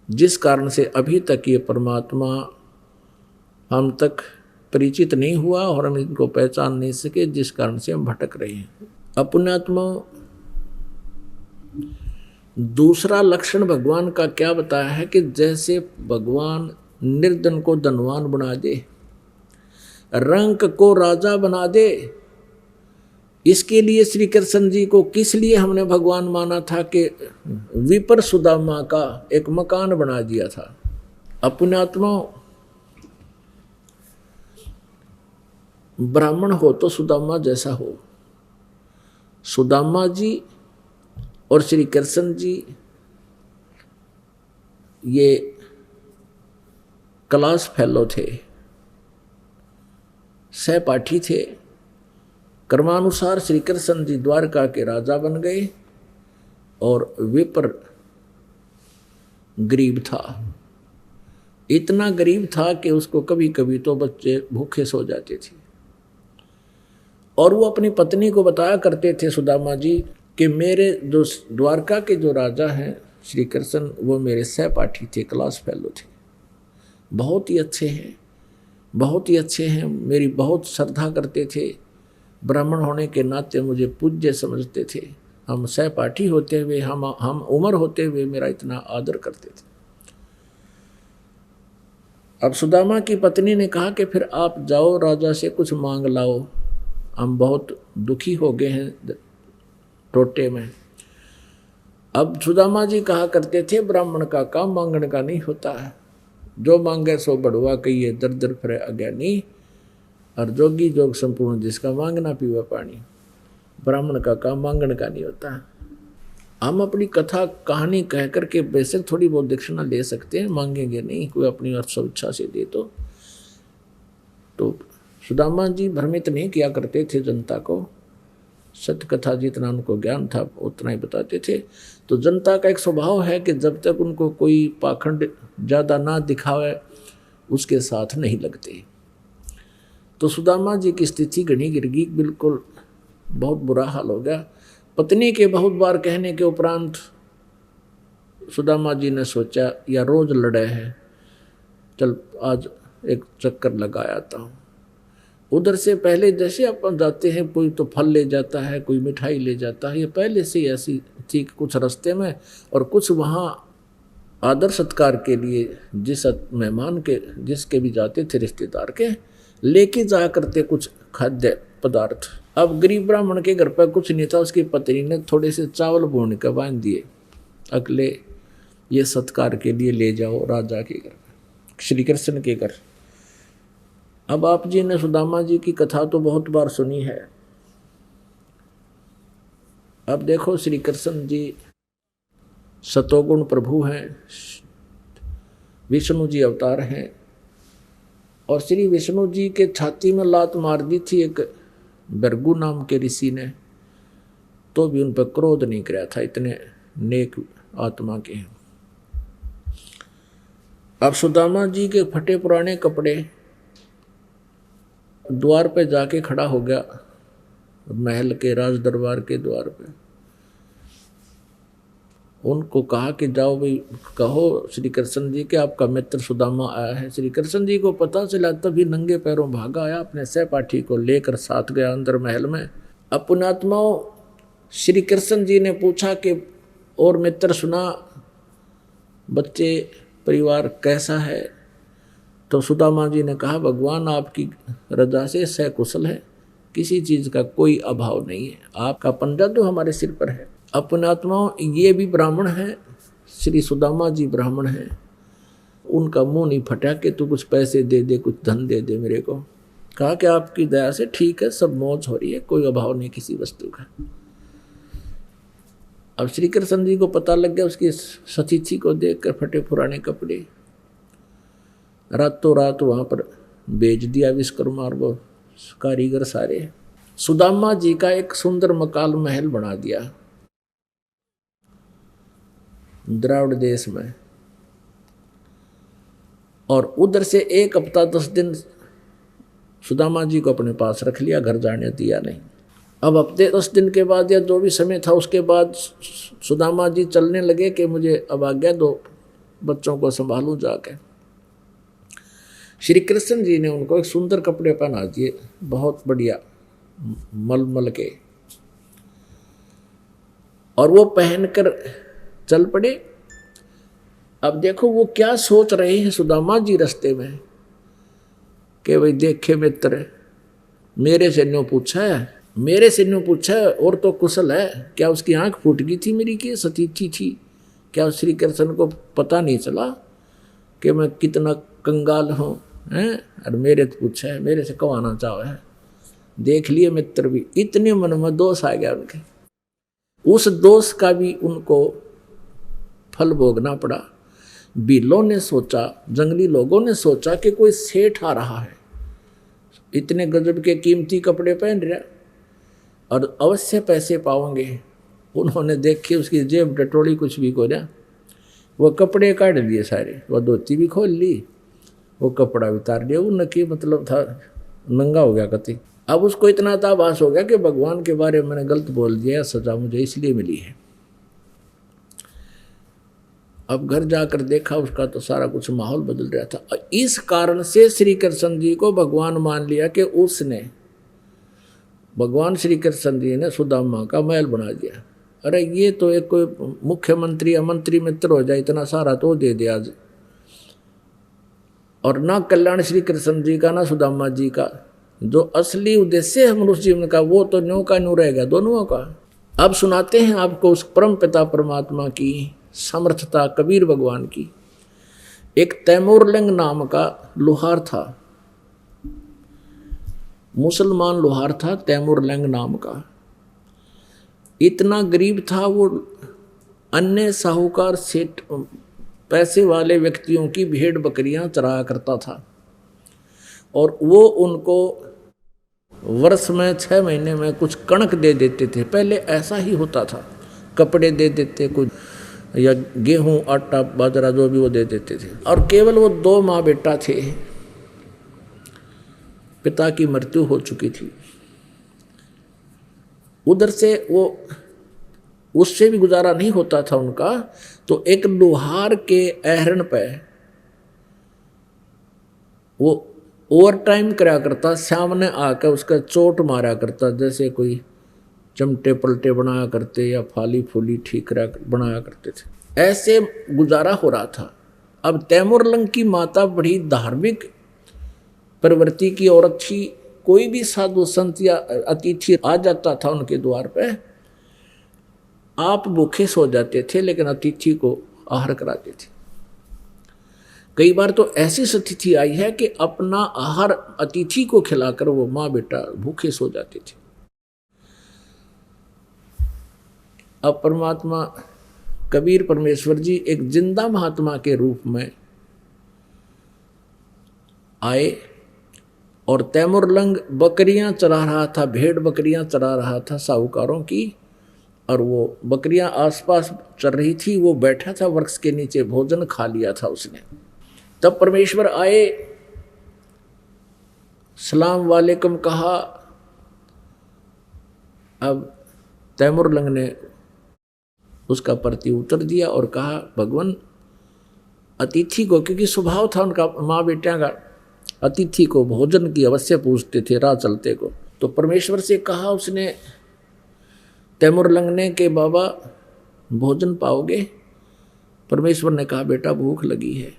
जिस कारण से अभी तक ये परमात्मा हम तक परिचित नहीं हुआ और हम इनको पहचान नहीं सके, जिस कारण से हम भटक रहे हैं। अपनात्मा दूसरा लक्षण भगवान का क्या बताया है कि जैसे भगवान निर्धन को धनवान बना दे, रंक को राजा बना दे, इसके लिए श्री कृष्ण जी को किस लिए हमने भगवान माना था कि विपर सुदामा का एक मकान बना दिया था। अपनात्मा ब्राह्मण हो तो सुदामा जैसा हो। सुदामा जी और श्री कृष्ण जी ये क्लास फेलो थे, सहपाठी थे। कर्मानुसार श्री कृष्ण जी द्वारका के राजा बन गए और विपर गरीब था। इतना गरीब था कि उसको कभी कभी तो बच्चे भूखे सो जाते थे। और वो अपनी पत्नी को बताया करते थे सुदामा जी कि मेरे जो द्वारका के जो राजा हैं श्री कृष्ण, वो मेरे सहपाठी थे, क्लास फेलो थे, बहुत ही अच्छे हैं, बहुत ही अच्छे हैं, मेरी बहुत श्रद्धा करते थे, ब्राह्मण होने के नाते मुझे पूज्य समझते थे, हम सहपाठी होते हुए, हम उम्र होते हुए मेरा इतना आदर करते थे। अब सुदामा की पत्नी ने कहा कि फिर आप जाओ राजा से कुछ मांग लाओ, हम बहुत दुखी हो गए हैं टोटे में। अब सुदामा जी कहा करते थे ब्राह्मण का काम मांगने का नहीं होता है, जो मांगे सो बढ़ुआ कहिए दर दर फिरे अज्ञानी, और जोगी जोग संपूर्ण जिसका मांगना पीवा पानी। ब्राह्मण का काम मांगने का नहीं होता। हम अपनी कथा कहानी कह करके बेशक थोड़ी बहुत दक्षिणा ले सकते हैं, मांगेंगे नहीं, कोई अपनी सब इच्छा से दे तो सुदामा जी भ्रमित नहीं किया करते थे जनता को, सत्य कथा जितना उनको ज्ञान था उतना ही बताते थे। तो जनता का एक स्वभाव है कि जब तक उनको कोई पाखंड ज़्यादा ना दिखावे उसके साथ नहीं लगते। तो सुदामा जी की स्थिति घनी गिर गई, बिल्कुल बहुत बुरा हाल हो गया। पत्नी के बहुत बार कहने के उपरांत सुदामा जी ने सोचा या रोज लड़े हैं, चल आज एक चक्कर लगा आता हूँ। उधर से पहले जैसे अपन जाते हैं, कोई तो फल ले जाता है, कोई मिठाई ले जाता है, ये पहले से ऐसी थी कुछ रास्ते में, और कुछ वहाँ आदर सत्कार के लिए जिस मेहमान के जिसके भी जाते थे रिश्तेदार के, लेके जा करते कुछ खाद्य पदार्थ। अब गरीब ब्राह्मण के घर पर कुछ नहीं था, उसकी पत्नी ने थोड़े से चावल भून के बांध दिए, अगले ये सत्कार के लिए ले जाओ राजा के घर, श्री कृष्ण के घर। अब आप जी ने सुदामा जी की कथा तो बहुत बार सुनी है। अब देखो श्री कृष्ण जी सतोगुण प्रभु हैं, विष्णु जी अवतार हैं, और श्री विष्णु जी के छाती में लात मार दी थी एक भृगु नाम के ऋषि ने, तो भी उन पर क्रोध नहीं कराया था, इतने नेक आत्मा के हैं। अब सुदामा जी के फटे पुराने कपड़े द्वार पे जाके खड़ा हो गया, महल के राज दरबार के द्वार पे। उनको कहा कि जाओ भाई कहो श्री कृष्ण जी के आपका मित्र सुदामा आया है। श्री कृष्ण जी को पता चला, तभी नंगे पैरों भागा आया, अपने सहपाठी को लेकर साथ गया अंदर महल में। अब पुण्यात्माओं श्री कृष्ण जी ने पूछा कि और मित्र सुना, बच्चे परिवार कैसा है? तो सुदामा जी ने कहा भगवान आपकी रजा से सकुशल है, किसी चीज़ का कोई अभाव नहीं है, आपका पंजा तो हमारे सिर पर है। अपने आत्माओं ये भी ब्राह्मण है, श्री सुदामा जी ब्राह्मण हैं, उनका मुंह नहीं फटा कि तू कुछ पैसे दे दे, कुछ धन दे दे मेरे को। कहा कि आपकी दया से ठीक है, सब मौज हो रही है, कोई अभाव नहीं किसी वस्तु का। अब श्री कृष्ण जी को पता लग गया, उसकी सतीथि को देखकर फटे पुराने कपड़े, रातों रात वहाँ पर बेच दिया विश्वकर्मा और वो कारीगर सारे। सुदामा जी का एक सुंदर मकान महल बना दिया द्राविड़ देश में, और उधर से 1 हफ्ता 10 दिन सुदामा जी को अपने पास रख लिया, घर जाने दिया नहीं। अब हफ्ते 10 दिन के बाद या जो भी समय था उसके बाद सुदामा जी चलने लगे कि मुझे अब आज्ञा दो, बच्चों को संभालूं जाके। श्री कृष्ण जी ने उनको एक सुंदर कपड़े पहना दिए, बहुत बढ़िया मलमल के, और वो पहनकर चल पड़े। अब देखो वो क्या सोच रहे हैं सुदामा जी रास्ते में कि भाई देखे मित्र, मेरे से न्यों पूछा है, मेरे से न्यों पूछा है, और तो कुशल है, क्या उसकी आंख फूट गई थी मेरी की सतीथी थी? क्या श्री कृष्ण को पता नहीं चला कि मैं कितना कंगाल हूँ हैं? और मेरे तो पूछा है, मेरे से कवाना चाहो है। देख लिए मित्र भी, इतने मन में दोष आ गया उनके, उस दोष का भी उनको फल भोगना पड़ा। बिल्लों ने सोचा, जंगली लोगों ने सोचा कि कोई सेठ आ रहा है, इतने गजब के कीमती कपड़े पहन रहा और अवश्य पैसे पाओगे। उन्होंने देखे उसकी जेब टटोली, कुछ भी को ना, वो कपड़े काट दिए सारे, वो धोती भी खोल ली, वो कपड़ा भी उतार दिया, वो नकी मतलब था नंगा हो गया कति। अब उसको इतना ताबास हो गया कि भगवान के बारे में मैंने गलत बोल दिया, सजा मुझे इसलिए मिली है। अब घर जाकर देखा उसका तो सारा कुछ माहौल बदल रहा था। इस कारण से श्री कृष्ण जी को भगवान मान लिया कि उसने, भगवान श्री कृष्ण जी ने सुदामा का महल बना दिया। अरे ये तो एक कोई मुख्यमंत्री या मंत्री मित्र हो जाए, इतना सारा तो दे दिया। और ना कल्याण श्री कृष्ण जी का ना सुदामा जी का। जो असली उद्देश्य है मनुष्य जीवन का वो तो न्यों का न्यों रहेगा दोनों का। अब सुनाते हैं आपको उस परम पिता परमात्मा की समर्थता कबीर भगवान की। एक तैमूरलंग नाम का लोहार था, मुसलमान लोहार था तैमूरलंग नाम का। इतना गरीब था वो, अन्य साहूकार सेठ पैसे वाले व्यक्तियों की भेड़ बकरियां चराया करता था और वो उनको वर्ष में 6 महीने में कुछ कणक दे देते थे। पहले ऐसा ही होता था, कपड़े दे देते कुछ या गेहूं आटा बाजरा जो भी वो दे देते थे। और केवल वो 2 माँ बेटा थे, पिता की मृत्यु हो चुकी थी। उधर से वो उससे भी गुजारा नहीं होता था उनका, तो एक लोहार के अहरण पे वो ओवर टाइम करा करता, सामने आकर उसका चोट मारा करता, जैसे कोई चमटे पलटे बनाया करते या फाली फूली ठीक बनाया करते थे। ऐसे गुजारा हो रहा था। अब तैमूरलंग की माता बड़ी धार्मिक प्रवृत्ति की औरत थी। कोई भी साधु संत या अतिथि आ जाता था उनके द्वार पे, आप भूखे सो जाते थे लेकिन अतिथि को आहार कराते थे। कई बार तो ऐसी स्थिति आई है कि अपना आहार अतिथि को खिलाकर वो माँ बेटा भूखे सो जाते थे। अब परमात्मा कबीर परमेश्वर जी एक जिंदा महात्मा के रूप में आए और तैमूरलंग बकरियां चरा रहा था, भेड़ बकरियां चरा रहा था साहूकारों की, और वो बकरियां आसपास चल रही थी। वो बैठा था वृक्ष के नीचे, भोजन खा लिया था उसने। तब परमेश्वर आए, सलाम वालेकुम कहा। अब तैमूरलंग ने उसका प्रति उत्तर दिया और कहा, भगवान अतिथि को, क्योंकि स्वभाव था उनका माँ बेटियां का, अतिथि को भोजन की अवश्य पूछते थे राह चलते को। तो परमेश्वर से कहा उसने, तैमूरलंग ने, कि बाबा भोजन पाओगे? परमेश्वर ने कहा, बेटा भूख लगी है।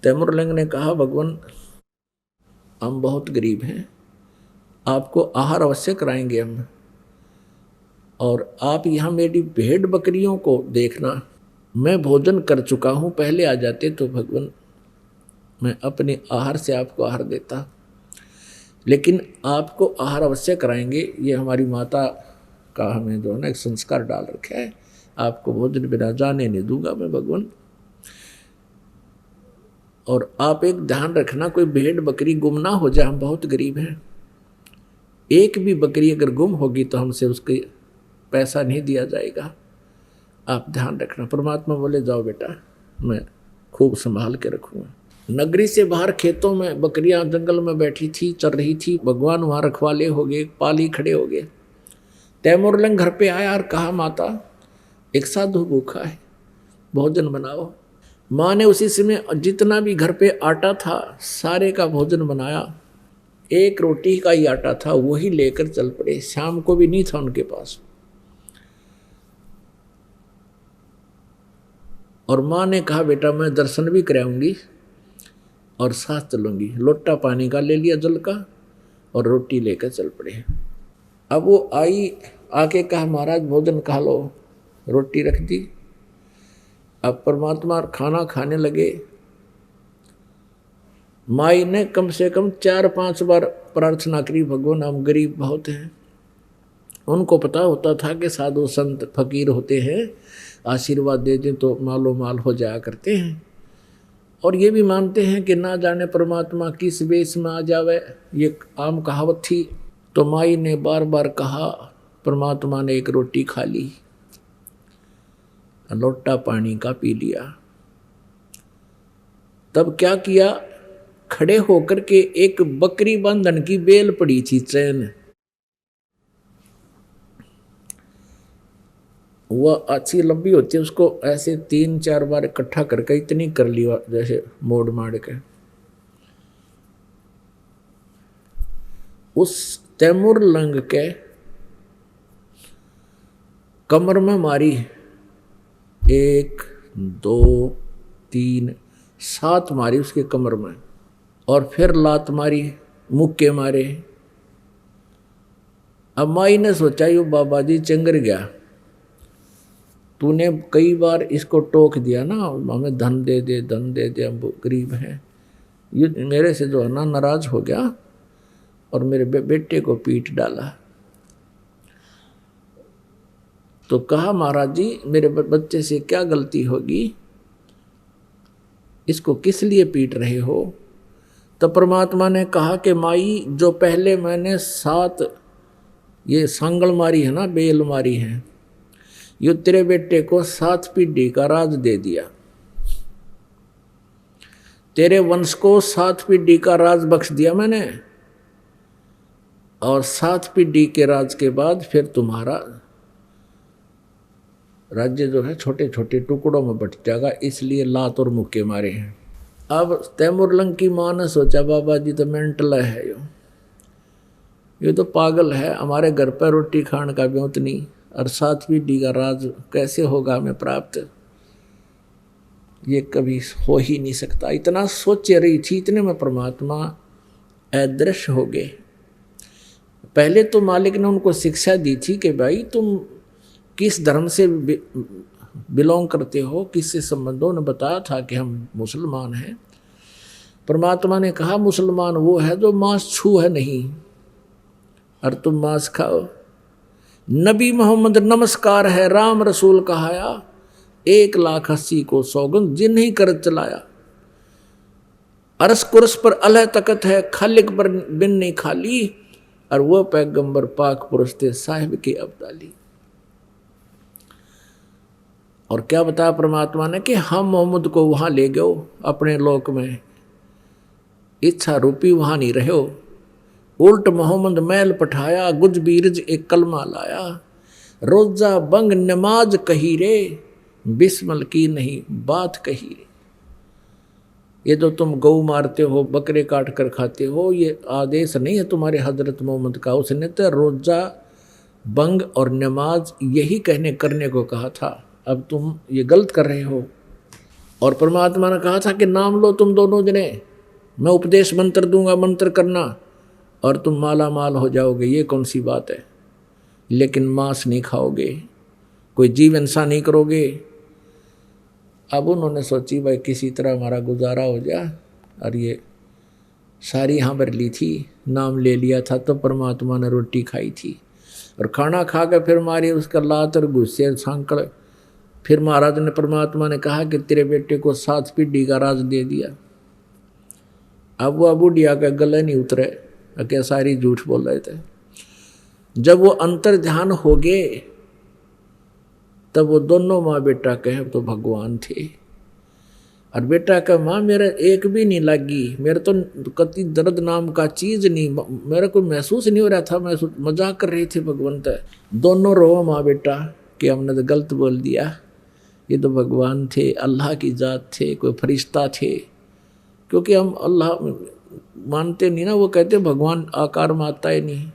तैमूरलंग ने कहा, भगवान हम बहुत गरीब हैं, आपको आहार अवश्य कराएंगे हम, और आप यहाँ मेरी भेड़ बकरियों को देखना, मैं भोजन कर चुका हूँ, पहले आ जाते तो भगवान मैं अपने आहार से आपको आहार देता, लेकिन आपको आहार अवश्य कराएंगे। ये हमारी माता का हमें जो है ना एक संस्कार डाल रखा है, आपको भोजन बिना जाने नहीं दूंगा मैं भगवान। और आप एक ध्यान रखना, कोई भेड़ बकरी गुम ना हो जाए, हम बहुत गरीब हैं, एक भी बकरी अगर गुम होगी तो हमसे उसके पैसा नहीं दिया जाएगा, आप ध्यान रखना। परमात्मा बोले, जाओ बेटा मैं खूब संभाल के रखूँगा। नगरी से बाहर खेतों में बकरियां जंगल में बैठी थी, चल रही थी। भगवान वहाँ रखवाले हो गए, पाली खड़े हो गए। तैमूरलंग घर पे आया और कहा, माता एक साधु भूखा है, भोजन बनाओ। माँ ने उसी समय जितना भी घर पे आटा था सारे का भोजन बनाया। एक रोटी का ही आटा था, वही लेकर चल पड़े। शाम को भी नहीं था उनके पास। और माँ ने कहा, बेटा मैं दर्शन भी कराऊंगी और साथ चलूंगी। लोटा पानी का ले लिया जल का और रोटी लेकर चल पड़े। अब वो आई, आके कहा, महाराज भोजन खा लो। रोटी रख दी। अब परमात्मा खाना खाने लगे। माई ने कम से कम 4-5 बार प्रार्थना करी, भगवान हम गरीब बहुत हैं। उनको पता होता था कि साधु संत फकीर होते हैं, आशीर्वाद दे दें तो मालो माल हो जाया करते हैं, और ये भी मानते हैं कि ना जाने परमात्मा किस वेश में आ जावे, ये आम कहावत थी। तो माई ने बार बार कहा, परमात्मा ने एक रोटी खा ली, लोटा पानी का पी लिया। तब क्या किया, खड़े होकर के एक बकरी बंधन की बेल पड़ी थी चैन, वह अच्छी लंबी होती है, उसको ऐसे 3-4 बार इकट्ठा करके इतनी कर लिया, जैसे मोड़ मार के। उस तैमूरलंग के कमर में मारी, 1, 2, 3, 7 मारी उसके कमर में, और फिर लात मारी, मुक्के मारे। अब माई ने सोचा यो बाबा जी चंगर गया, तूने कई बार इसको टोक दिया ना, हमें धन दे दे, धन दे दे, हम गरीब हैं। ये मेरे से जो है ना नाराज हो गया और मेरे बेटे को पीट डाला। तो कहा महाराज जी मेरे बच्चे से क्या गलती होगी, इसको किस लिए पीट रहे हो? तो परमात्मा ने कहा कि माई जो पहले मैंने 7 ये सांगल मारी है ना, बेल मारी है, ये तेरे बेटे को 7 पीढ़ी का राज दे दिया, तेरे वंश को 7 पीढ़ी का राज बख्श दिया मैंने, और 7 पीढ़ी के राज के बाद फिर तुम्हारा राज्य जो है छोटे छोटे टुकड़ों में बट जाएगा, इसलिए लात और मुक्के मारे हैं। अब तैमूरलंग की माँ ने सोचा बाबा जी तो मेंटल है, ये तो पागल है, हमारे घर पर रोटी खाने का भी नहीं, और 7 पीढ़ी का राज कैसे होगा हमें प्राप्त, ये कभी हो ही नहीं सकता। इतना सोच रही थी, इतने में परमात्मा अदृश्य हो गए। पहले तो मालिक ने उनको शिक्षा दी थी कि भाई तुम किस धर्म से बिलोंग करते हो, किससे संबंधों ने बताया था कि हम मुसलमान हैं। परमात्मा ने कहा मुसलमान वो है जो मांस छू है नहीं, और तुम मांस खाओ। नबी मोहम्मद नमस्कार है, राम रसूल कहाया, 1,80,000 को सौगंध जिन्हीं कर चलाया। अरस कुरस पर अलह तकत है, खालिक पर बिन नहीं खाली, और वो पैगंबर पाक पुरुष थे साहिब के अब्दाली। और क्या बताया परमात्मा ने कि हम मोहम्मद को वहां ले गए अपने लोक में, इच्छा रूपी वहां नहीं रहे हो, उल्ट मोहम्मद मैल पठाया, गुज बीरज एक कलमा लाया, रोजा बंग नमाज कही रे, बिस्मल की नहीं बात कही रे। ये जो तुम गऊ मारते हो, बकरे काट कर खाते हो, ये आदेश नहीं है तुम्हारे हजरत मोहम्मद का, उसने तो रोजा बंग और नमाज यही कहने करने को कहा था, अब तुम ये गलत कर रहे हो। और परमात्मा ने कहा था कि नाम लो तुम दोनों जने, मैं उपदेश मंत्र दूंगा, मंत्र करना और तुम माला माल हो जाओगे, ये कौन सी बात है। लेकिन मांस नहीं खाओगे, कोई जीव हिंसा नहीं करोगे। अब उन्होंने सोची भाई किसी तरह हमारा गुजारा हो जाए, और ये सारी यहाँ पर ली थी, नाम ले लिया था, तो परमात्मा ने रोटी खाई थी, और खाना खा कर फिर मारी उसका लात और गुस्से सांकड़। फिर महाराज ने परमात्मा ने कहा कि तेरे बेटे को 7 पीढ़ी का राज दे दिया। अब वो बुढ़िया का गले नहीं उतरे, क्या सारी झूठ बोल रहे थे। जब वो अंतर ध्यान हो गए तब वो दोनों माँ बेटा कहे तो भगवान थे, और बेटा का माँ मेरा एक भी नहीं लगी, मेरे तो कति दर्द नाम का चीज नहीं, मेरे को महसूस नहीं हो रहा था, मैं मजाक कर रही थी भगवंत। दोनों रो माँ बेटा कि हमने तो गलत बोल दिया, ये तो भगवान थे, अल्लाह की जात थे, कोई फरिश्ता थे। क्योंकि हम अल्लाह मानते नहीं ना, वो कहते भगवान आकार में आता ही नहीं।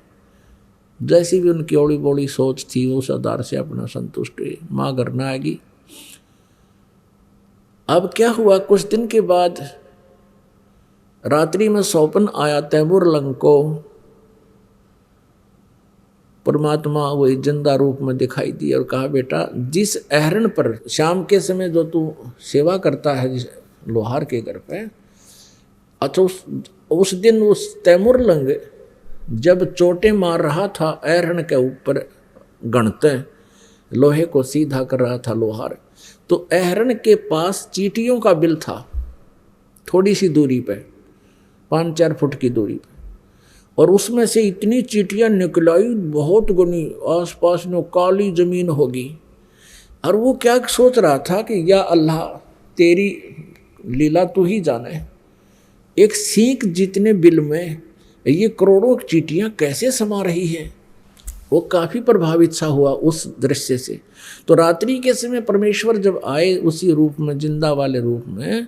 जैसी भी उनकी ओड़ी बोड़ी सोच थी उस आधार से अपना संतुष्ट हुए, माँ घर न आएगी। अब क्या हुआ, कुछ दिन के बाद रात्रि में स्वप्न आया तैमूरलंग को, परमात्मा वही जिंदा रूप में दिखाई दी और कहा बेटा जिस अहरण पर शाम के समय जो तू सेवा करता है जिस लोहार के घर पे, अच्छा उस दिन उस तैमूरलंग जब चोटें मार रहा था अहरण के ऊपर गणते लोहे को सीधा कर रहा था लोहार, तो अहरण के पास चींटियों का बिल था, थोड़ी सी दूरी पे 5-4 फुट की दूरी पे, और उसमें से इतनी चींटियां निकलाई बहुत गनी, आसपास में काली जमीन होगी। और वो क्या सोच रहा था कि या अल्लाह तेरी लीला तू ही जाने, एक सींग जितने बिल में ये करोड़ों चींटियां कैसे समा रही है। वो काफ़ी प्रभावित सा हुआ उस दृश्य से। तो रात्रि के समय परमेश्वर जब आए उसी रूप में, जिंदा वाले रूप में,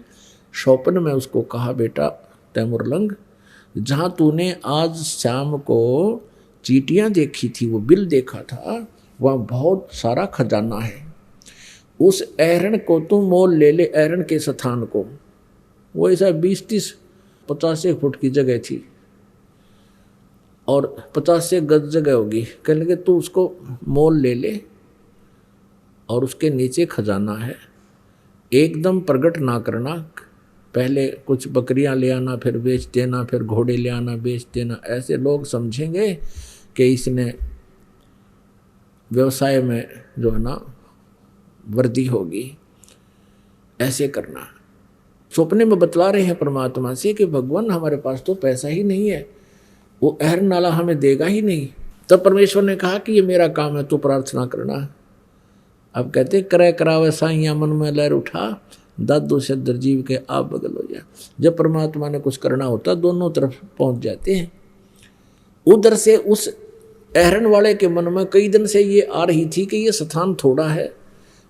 स्वप्न में उसको कहा बेटा तैमूरलंग जहाँ तूने आज शाम को चींटियां देखी थी, वो बिल देखा था, वहाँ बहुत सारा खजाना है, उस अहरण को तू मोल ले ले, अहरण के स्थान को, वो ऐसा 20-30 50 फुट की जगह थी और 50 गज जगह होगी। कहने लगे तू उसको मोल ले ले और उसके नीचे खजाना है, एकदम प्रकट ना करना, पहले कुछ बकरियां ले आना फिर बेच देना, फिर घोड़े ले आना बेच देना, ऐसे लोग समझेंगे कि इसने व्यवसाय में जो है ना वृद्धि होगी। ऐसे करना। सपने में बतला रहे हैं परमात्मा से कि भगवान हमारे पास तो पैसा ही नहीं है, वो अहर नाला हमें देगा ही नहीं। तब परमेश्वर ने कहा कि ये मेरा काम है, तू प्रार्थना करना। अब कहते करे करावे साइया मन में लहर उठा, दादू से दरजीव के आप बगल हो जा। जब परमात्मा ने कुछ करना होता दोनों तरफ पहुंच जाते हैं। उधर से उस अहरन वाले के मन में कई दिन से ये आ रही थी कि ये स्थान थोड़ा है,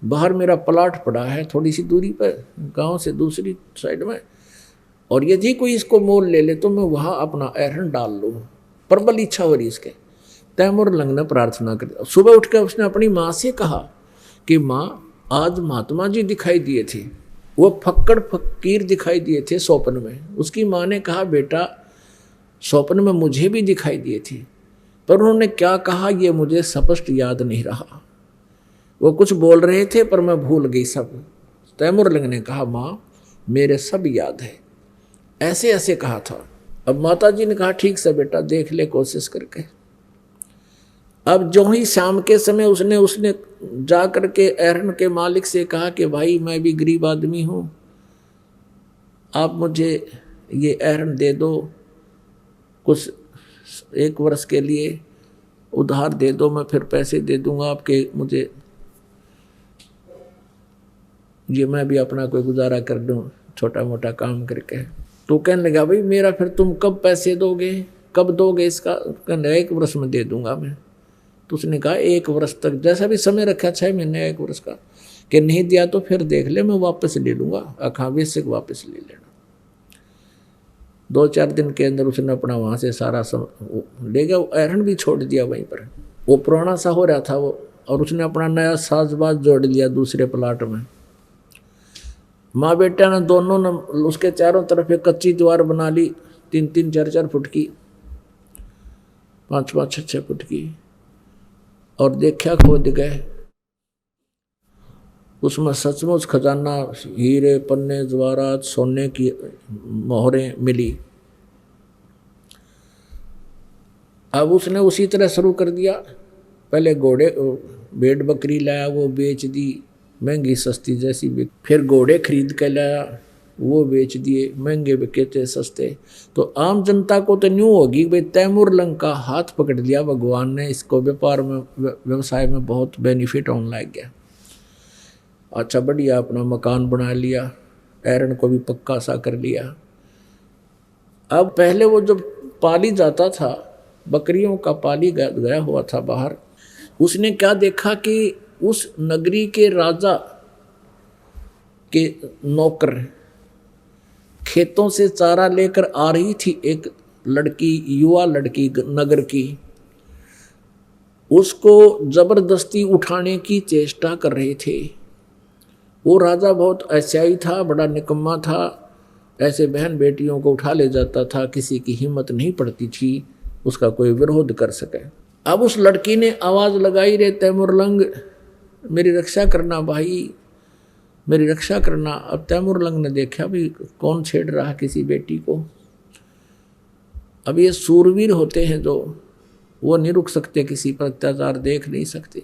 बाहर मेरा प्लाट पड़ा है थोड़ी सी दूरी पर, गांव से दूसरी साइड में, और यदि कोई इसको मोल ले ले तो मैं वहाँ अपना अहरन डाल लूँ। प्रबल इच्छा हो रही इसके। तैमूर लंग ने प्रार्थना कर, सुबह उठ कर उसने अपनी माँ से कहा कि माँ आज महात्मा जी दिखाई दिए थे, वो फक्कड़ फकीर दिखाई दिए थे स्वप्न में। उसकी माँ ने कहा बेटा स्वप्न में मुझे भी दिखाई दिए थे, पर उन्होंने क्या कहा ये मुझे स्पष्ट याद नहीं रहा। वो कुछ बोल रहे थे पर मैं भूल गई सब। तैमूर लंग ने कहा माँ मेरे सब याद है, ऐसे ऐसे कहा था। अब माता जी ने कहा ठीक से बेटा देख ले कोशिश करके। अब जो ही शाम के समय उसने जा करके अहरन के मालिक से कहा कि भाई मैं भी गरीब आदमी हूँ, आप मुझे ये अहरन दे दो, कुछ 1 वर्ष के लिए उधार दे दो, मैं फिर पैसे दे दूंगा आपके, मुझे ये मैं भी अपना कोई गुजारा कर दूं छोटा मोटा काम करके। तो कहने लगा भाई मेरा फिर तुम कब पैसे दोगे, कब दोगे इसका? कहने 1 वर्ष में दे दूंगा मैं। तो उसने कहा 1 वर्ष तक, जैसा भी समय रखा 6 महीने 1 वर्ष का, कि नहीं दिया तो फिर देख ले मैं वापस ले लूँगा, अखा बेसिक वापस ले लेना। 2-4 दिन के अंदर उसने अपना वहाँ से सारा ले गया, अहरन भी छोड़ दिया वहीं पर। वो पुराना सा हो रहा था वो, और उसने अपना नया साजबाज जोड़ लिया दूसरे प्लाट में। माँ बेटा ने दोनों ने उसके चारों तरफ एक कच्ची दीवार बना ली, 3-3, 4-4 फुट की, 5-5, 6-6 फुट की, और देखा खोद गए उसमें सचमुच खजाना, हीरे पन्ने जवाहरात सोने की मोहरें मिली। अब उसने उसी तरह शुरू कर दिया। पहले घोड़े भेड़ बकरी लाया, वो बेच दी महंगी सस्ती जैसी बिक, फिर घोड़े खरीद के लाया, वो बेच दिए, महंगे बिके थे सस्ते। तो आम जनता को तो न्यू होगी भाई तैमूर लंग का हाथ पकड़ लिया भगवान ने, इसको व्यापार में व्यवसाय में बहुत बेनिफिट होने लग गया। अच्छा बढ़िया अपना मकान बना लिया, अहरन को भी पक्का सा कर लिया। अब पहले वो जब पाली जाता था, बकरियों का पाली गया हुआ था बाहर, उसने क्या देखा कि उस नगरी के राजा के नौकर खेतों से चारा लेकर आ रही थी एक लड़की, युवा लड़की नगर की, उसको जबरदस्ती उठाने की चेष्टा कर रहे थे। वो राजा बहुत ऐसाई था, बड़ा निकम्मा था, ऐसे बहन बेटियों को उठा ले जाता था, किसी की हिम्मत नहीं पड़ती थी उसका कोई विरोध कर सके। अब उस लड़की ने आवाज़ लगाई रे तैमूर लंग मेरी रक्षा करना भाई, मेरी रक्षा करना। अब तैमूर लंग ने देखा भी कौन छेड़ रहा किसी बेटी को। अब ये सूरवीर होते हैं जो, वो नहीं रुक सकते किसी पर अत्याचार, देख नहीं सकते।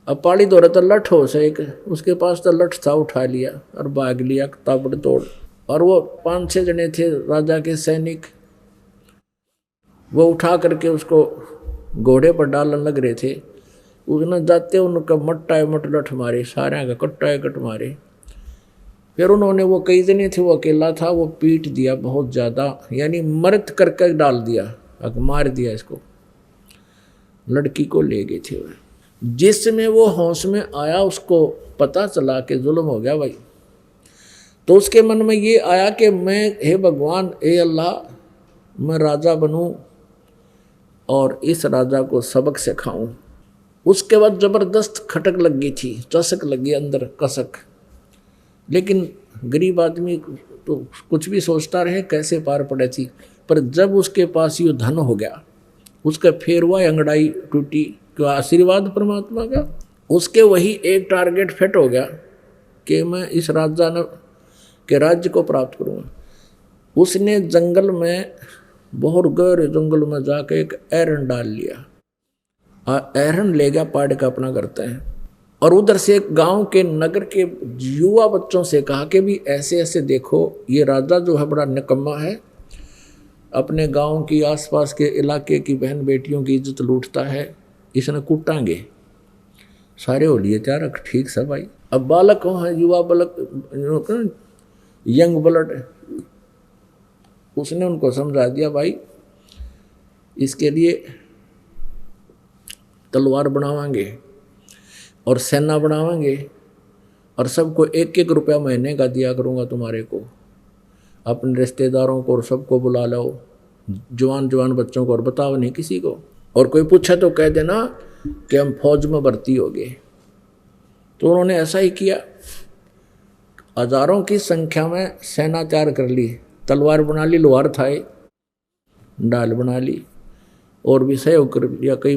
अब पाड़ी दौड़ा तो लठ हो से एक, उसके पास तो लठ था, उठा लिया और भाग लिया ताबड़तोड़। और वो 5-6 जने थे राजा के सैनिक, वो उठा करके उसको घोड़े पर डालने लग रहे थे। उसने जाते उनका मट्टा मट लठ मारे, सारे का कट्टा कट मारे। फिर उन्होंने, वो कई जने थे, वो अकेला था, वो पीट दिया बहुत ज़्यादा, यानी मर्द करके डाल दिया, मार दिया इसको। लड़की को ले गए थे वह। जिसमें वो होश में आया उसको पता चला कि जुल्म हो गया भाई, तो उसके मन में ये आया कि मैं, हे भगवान, हे अल्लाह, मैं राजा बनूं और इस राजा को सबक सिखाऊं। उसके बाद ज़बरदस्त खटक लग गई थी, चसक लगी अंदर कसक। लेकिन गरीब आदमी तो कुछ भी सोचता रहे कैसे पार पड़े थी। पर जब उसके पास ये धन हो गया, उसका फिर हुआ अंगड़ाई टूटी, क्यों आशीर्वाद परमात्मा का। उसके वही एक टारगेट फिट हो गया कि मैं इस राजा के राज्य को प्राप्त करूँगा। उसने जंगल में, बहुत गहरे जंगल में जाके एक ऐरन डाल लिया, ऐरन ले गया पाड़ का अपना करते हैं। और उधर से गांव के नगर के युवा बच्चों से कहा कि भी ऐसे ऐसे देखो, ये राजा जो है बड़ा निकम्मा है, अपने गांव की आसपास के इलाके की बहन बेटियों की इज्जत लूटता है, इसने कूटांगे। सारे हो लिए तैयार, ठीक सब भाई। अब बालक हो है, युवा बालक, यंग ब्लड, उसने उनको समझा दिया भाई इसके लिए तलवार बनावांगे और सेना बनावांगे और सबको 1-1 रुपया महीने का दिया करूँगा तुम्हारे को, अपने रिश्तेदारों को और सबको बुला लो, जवान जवान बच्चों को, और बताओ नहीं किसी को। और कोई पूछा तो कह देना कि हम फौज में भर्ती हो गए। तो उन्होंने ऐसा ही किया, हजारों की संख्या में सेना तैयार कर ली, तलवार बना ली, लोहार थाए, डाल बना ली, और भी सहयोग कर लिया। कई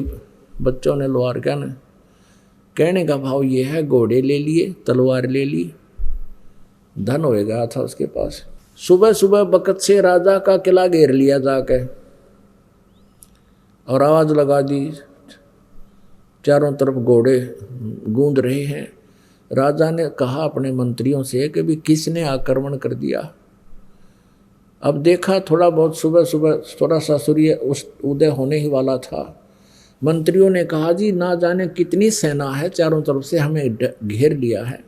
बच्चों ने लोहार क्या ना, कहने का भाव ये है, घोड़े ले लिए, तलवार ले ली, धन हो गया था उसके पास। सुबह सुबह बकत से राजा का किला घेर लिया जाके और आवाज लगा दी, चारों तरफ घोड़े गूंज रहे हैं। राजा ने कहा अपने मंत्रियों से कि भी किसने आक्रमण कर दिया। अब देखा थोड़ा बहुत सुबह सुबह थोड़ा सा सूर्य उदय होने ही वाला था। मंत्रियों ने कहा जी ना जाने कितनी सेना है, चारों तरफ से हमें घेर लिया है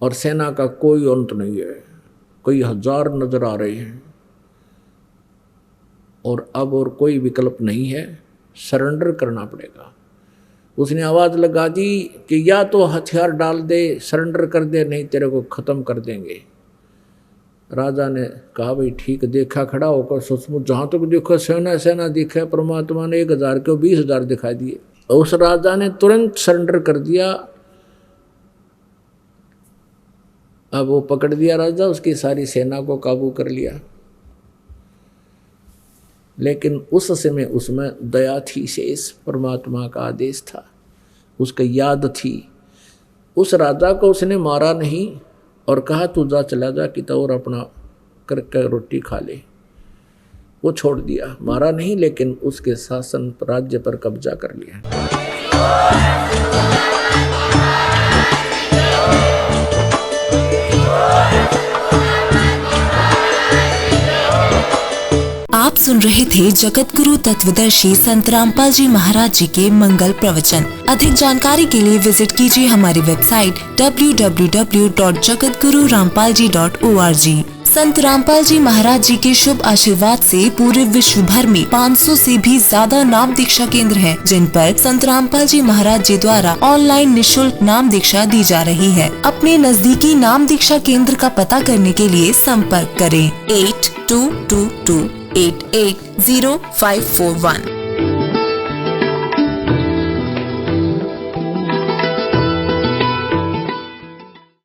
और सेना का कोई अंत नहीं है, कई हजार नजर आ रहे हैं और अब और कोई विकल्प नहीं है, सरेंडर करना पड़ेगा। उसने आवाज़ लगा दी कि या तो हथियार डाल दे, सरेंडर कर दे, नहीं तेरे को ख़त्म कर देंगे। राजा ने कहा भाई ठीक, देखा खड़ा होकर सचमुच जहाँ तक देखो सेना सेना दिखे, परमात्मा ने 1000 के 20,000 दिखा दिए। उस राजा ने तुरंत सरेंडर कर दिया। अब वो पकड़ दिया राजा, उसकी सारी सेना को काबू कर लिया। लेकिन उस समय उसमें दया थी शेष, परमात्मा का आदेश था, उसका याद थी। उस राजा को उसने मारा नहीं और कहा तू जा चला जा कि तो और अपना करके रोटी खा ले। वो छोड़ दिया, मारा नहीं, लेकिन उसके शासन राज्य पर कब्जा कर लिया। आप सुन रहे थे जगत गुरु तत्वदर्शी संत रामपाल जी महाराज जी के मंगल प्रवचन। अधिक जानकारी के लिए विजिट कीजिए हमारी वेबसाइट www.jagatgururampalji.org। संत रामपाल जी महाराज जी के शुभ आशीर्वाद से पूरे विश्व भर में 500 से भी ज्यादा नाम दीक्षा केंद्र हैं, जिन पर संत रामपाल जी महाराज जी द्वारा ऑनलाइन निशुल्क नाम दीक्षा दी जा रही है। अपने नजदीकी नाम दीक्षा केंद्र का पता करने के लिए संपर्क करें 8222880541।